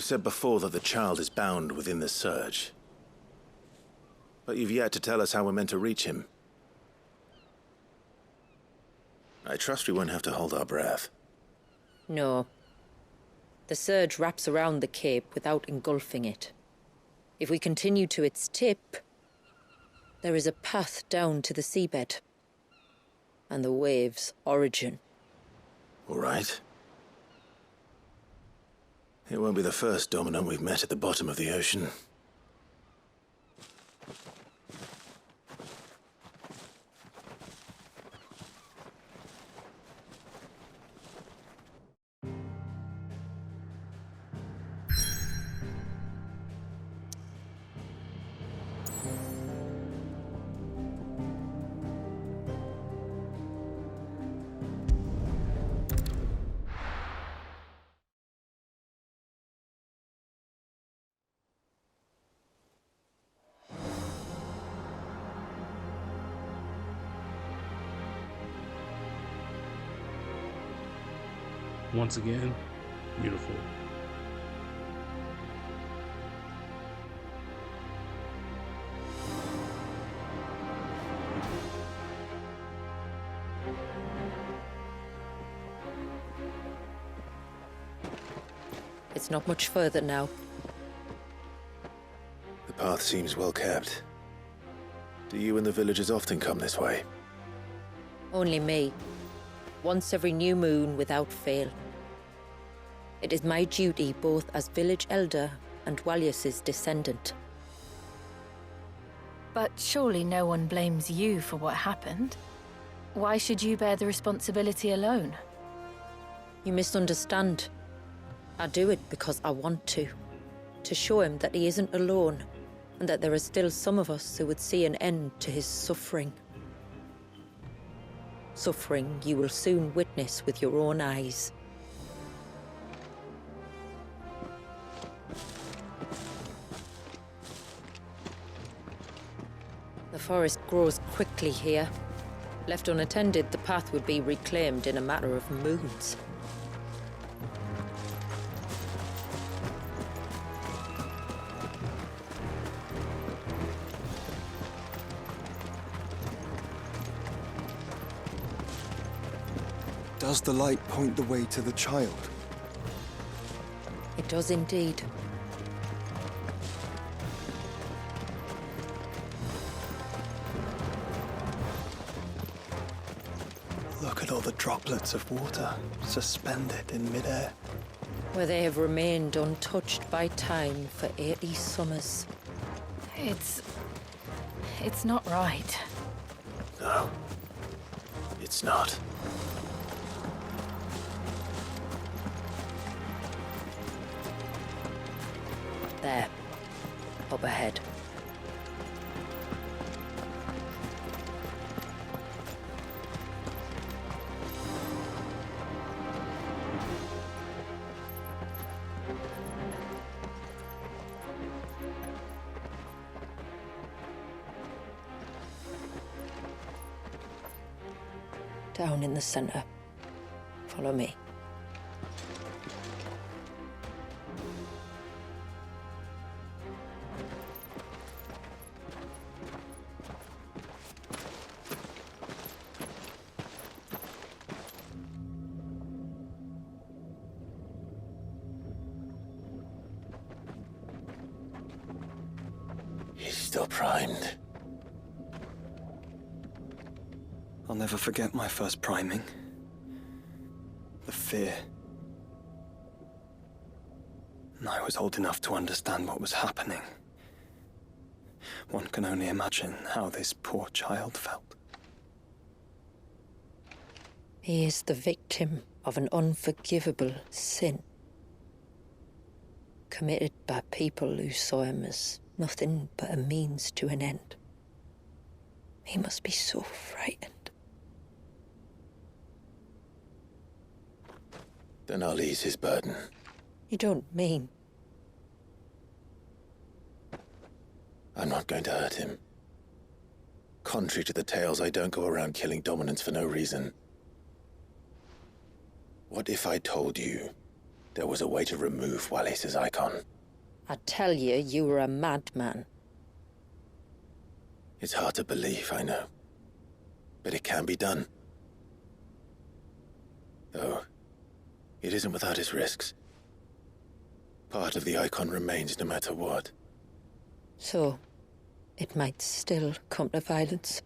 B: said before that the child is bound within the surge. But you've yet to tell us how we're meant to reach him. I trust we won't have to hold our breath.
F: No. The surge wraps around the cape without engulfing it. If we continue to its tip, there is a path down to the seabed. And the wave's origin.
B: All right. It won't be the first Dominant we've met at the bottom of the ocean.
A: Once again, beautiful.
F: It's not much further now.
B: The path seems well kept. Do you and the villagers often come this way?
F: Only me. Once every new moon without fail. It is my duty both as village elder and Walyus's descendant.
C: But surely no one blames you for what happened. Why should you bear the responsibility alone?
F: You misunderstand. I do it because I want to. To show him that he isn't alone, and that there are still some of us who would see an end to his suffering. Suffering you will soon witness with your own eyes. The forest grows quickly here. Left unattended, the path would be reclaimed in a matter of moons.
E: Does the light point the way to the child?
F: It does indeed.
E: Look at all the droplets of water suspended in midair.
F: Where they have remained untouched by time for 80 summers.
C: It's not right.
B: No, it's not.
F: There, up ahead. Down in the center. Follow me.
B: He's still primed.
E: I'll never forget my first priming. The fear. And I was old enough to understand what was happening. One can only imagine how this poor child felt.
F: He is the victim of an unforgivable sin. Committed by people who saw him as nothing but a means to an end. He must be so frightened.
B: Then I'll ease his burden.
F: You don't mean?
B: I'm not going to hurt him. Contrary to the tales, I don't go around killing Dominants for no reason. What if I told you there was a way to remove Wallace's icon.
F: I tell you, you were a madman.
B: It's hard to believe, I know. But it can be done. Though, it isn't without its risks. Part of the icon remains no matter what.
F: So, it might still come to violence.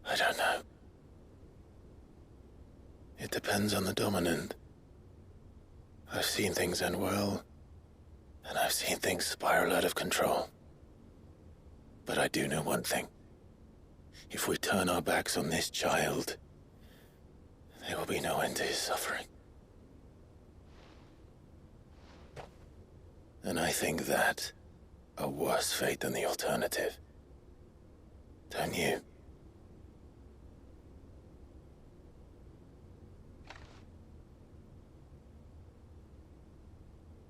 B: I don't know. It depends on the Dominant. I've seen things end well, and I've seen things spiral out of control. But I do know one thing. If we turn our backs on this child, there will be no end to his suffering. And I think that a worse fate than the alternative. Don't you?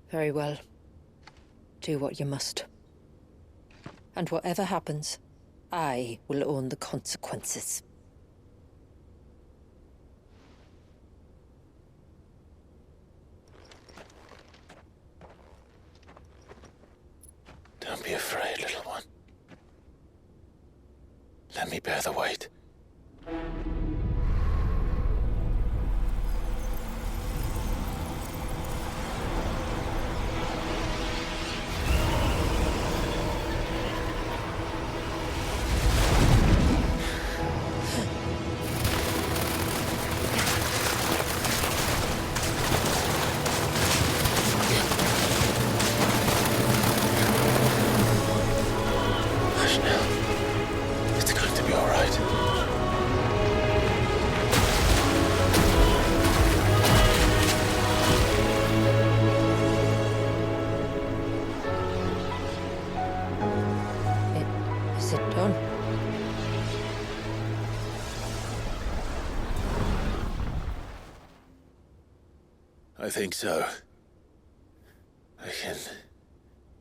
F: Very well. Do what you must. And whatever happens, I will own the consequences.
B: Don't be afraid, little one. Let me bear the weight. I think so. I can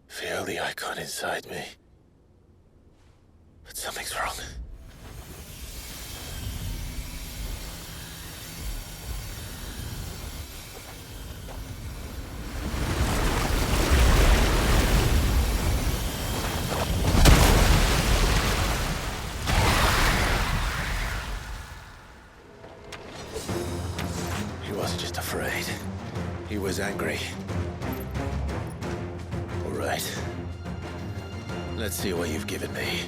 B: feel the icon inside me. But something's wrong. He wasn't just afraid. He was angry. All right. Let's see what you've given me.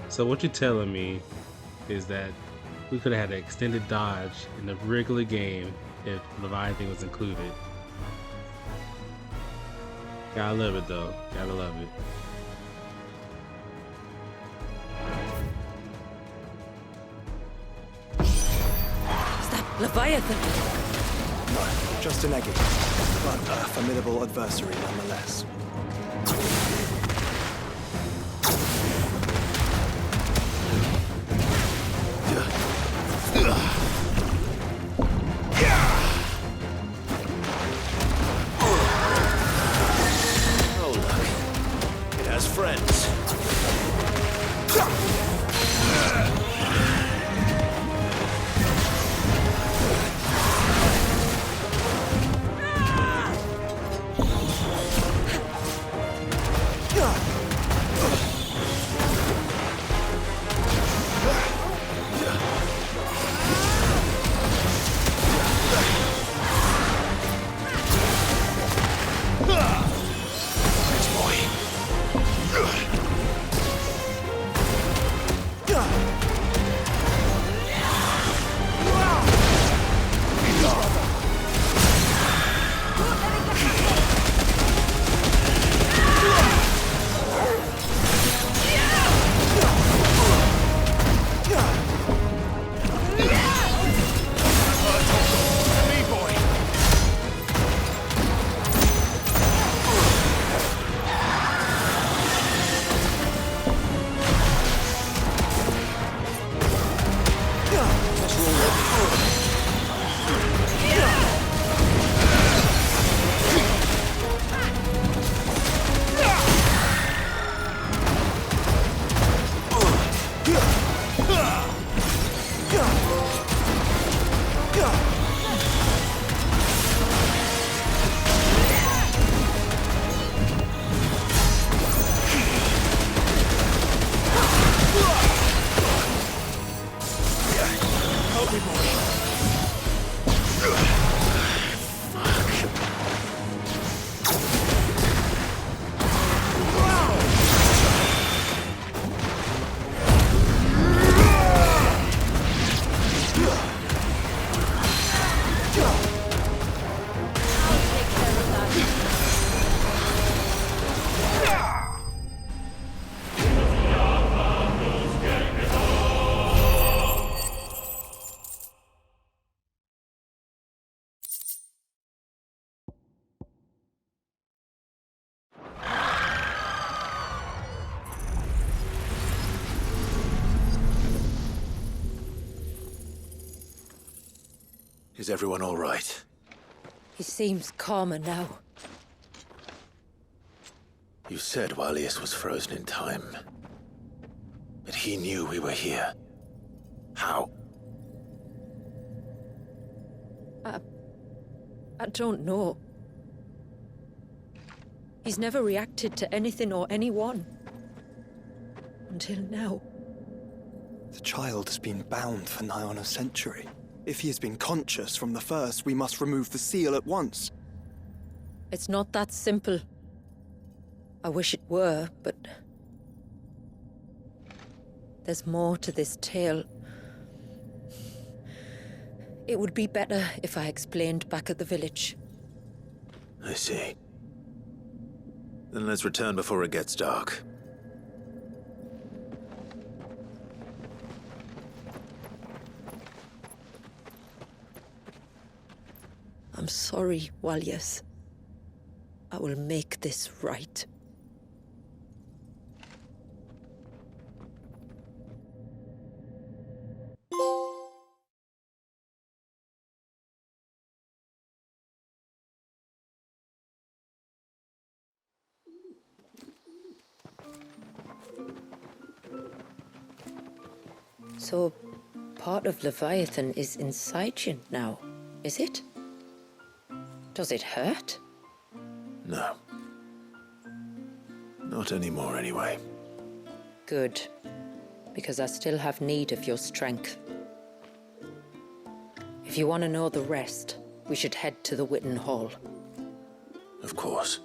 A: So what you're telling me is that we could have had an extended dodge in the regular game if Leviathan was included. Gotta love it though. Gotta love it.
M: Is that Leviathan?
E: No, just an eggy, but a formidable adversary nonetheless.
B: Friends. Is everyone all right?
F: He seems calmer now.
B: You said Walius was frozen in time. But he knew we were here. How?
F: I don't know. He's never reacted to anything or anyone. Until now.
E: The child has been bound for nigh on a century. If he has been conscious from the first, we must remove the seal at once.
F: It's not that simple. I wish it were, but... there's more to this tale. It would be better if I explained back at the village.
B: I see. Then let's return before it gets dark.
F: I'm sorry, Walius. I will make this right. So, part of Leviathan is inside you now, is it? Does it hurt?
B: No. Not anymore, anyway.
F: Good. Because I still have need of your strength. If you want to know the rest, we should head to the Witten Hall.
B: Of course.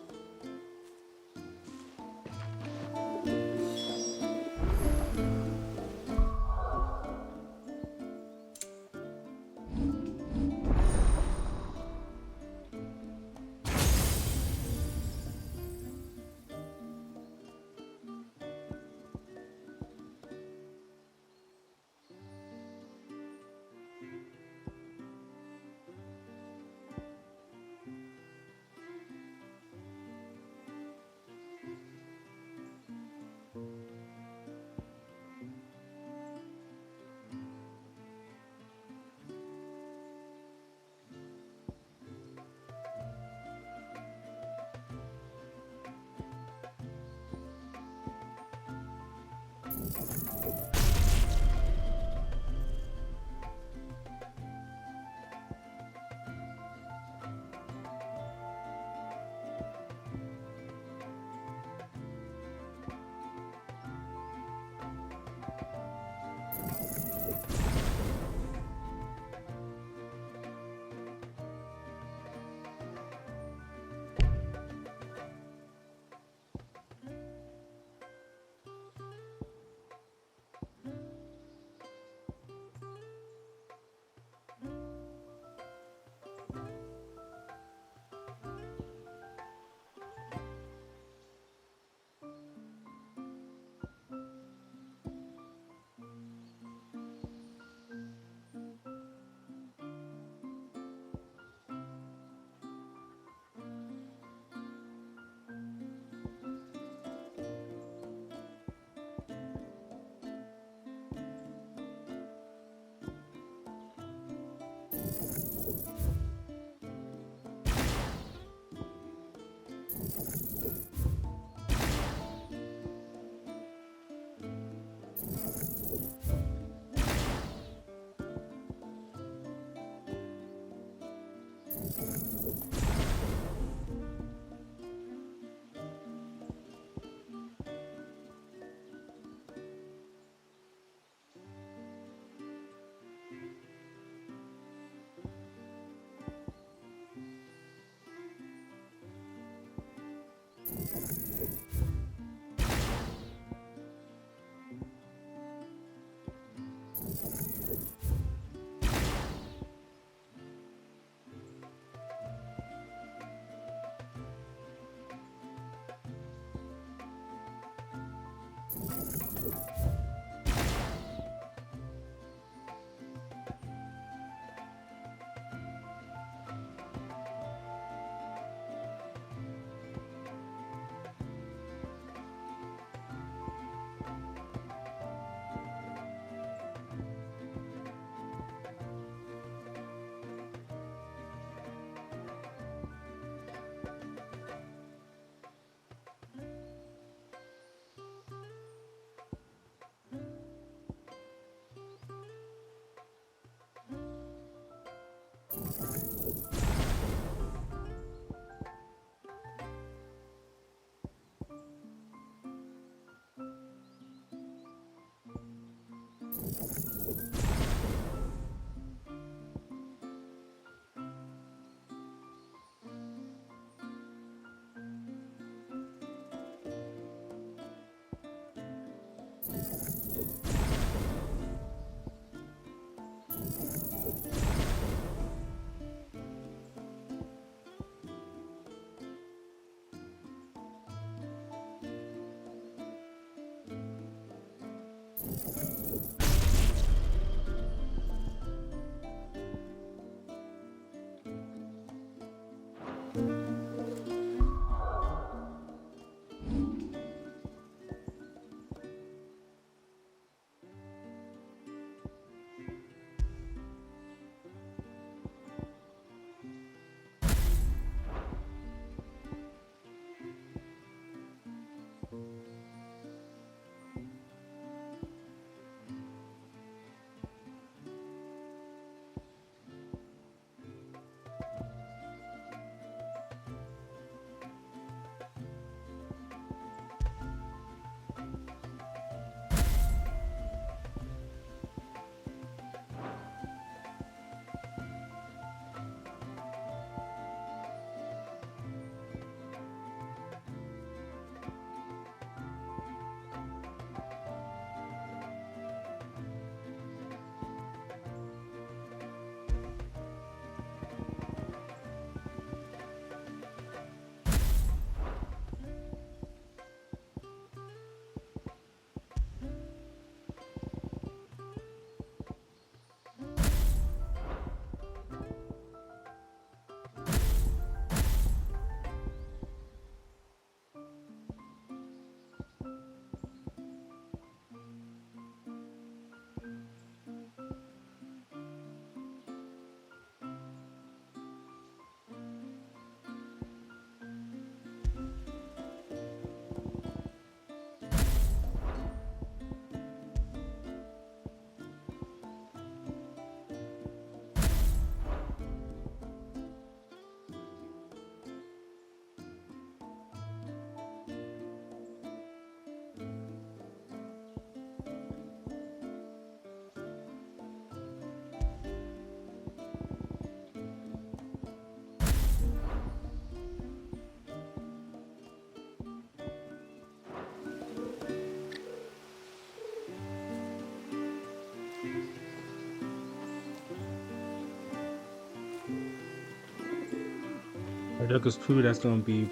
A: Douglas Pooh, that's going to be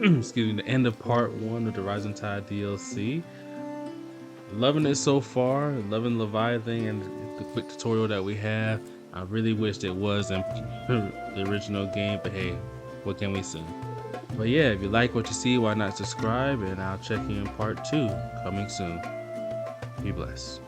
A: excuse me, the end of part 1 of the Rising Tide DLC. Loving it so far, loving Leviathan and the quick tutorial that we have. I really wished it was in the original game, but hey, what can we say? But yeah, if you like what you see, why not subscribe, and I'll check you in part 2 coming soon. Be blessed.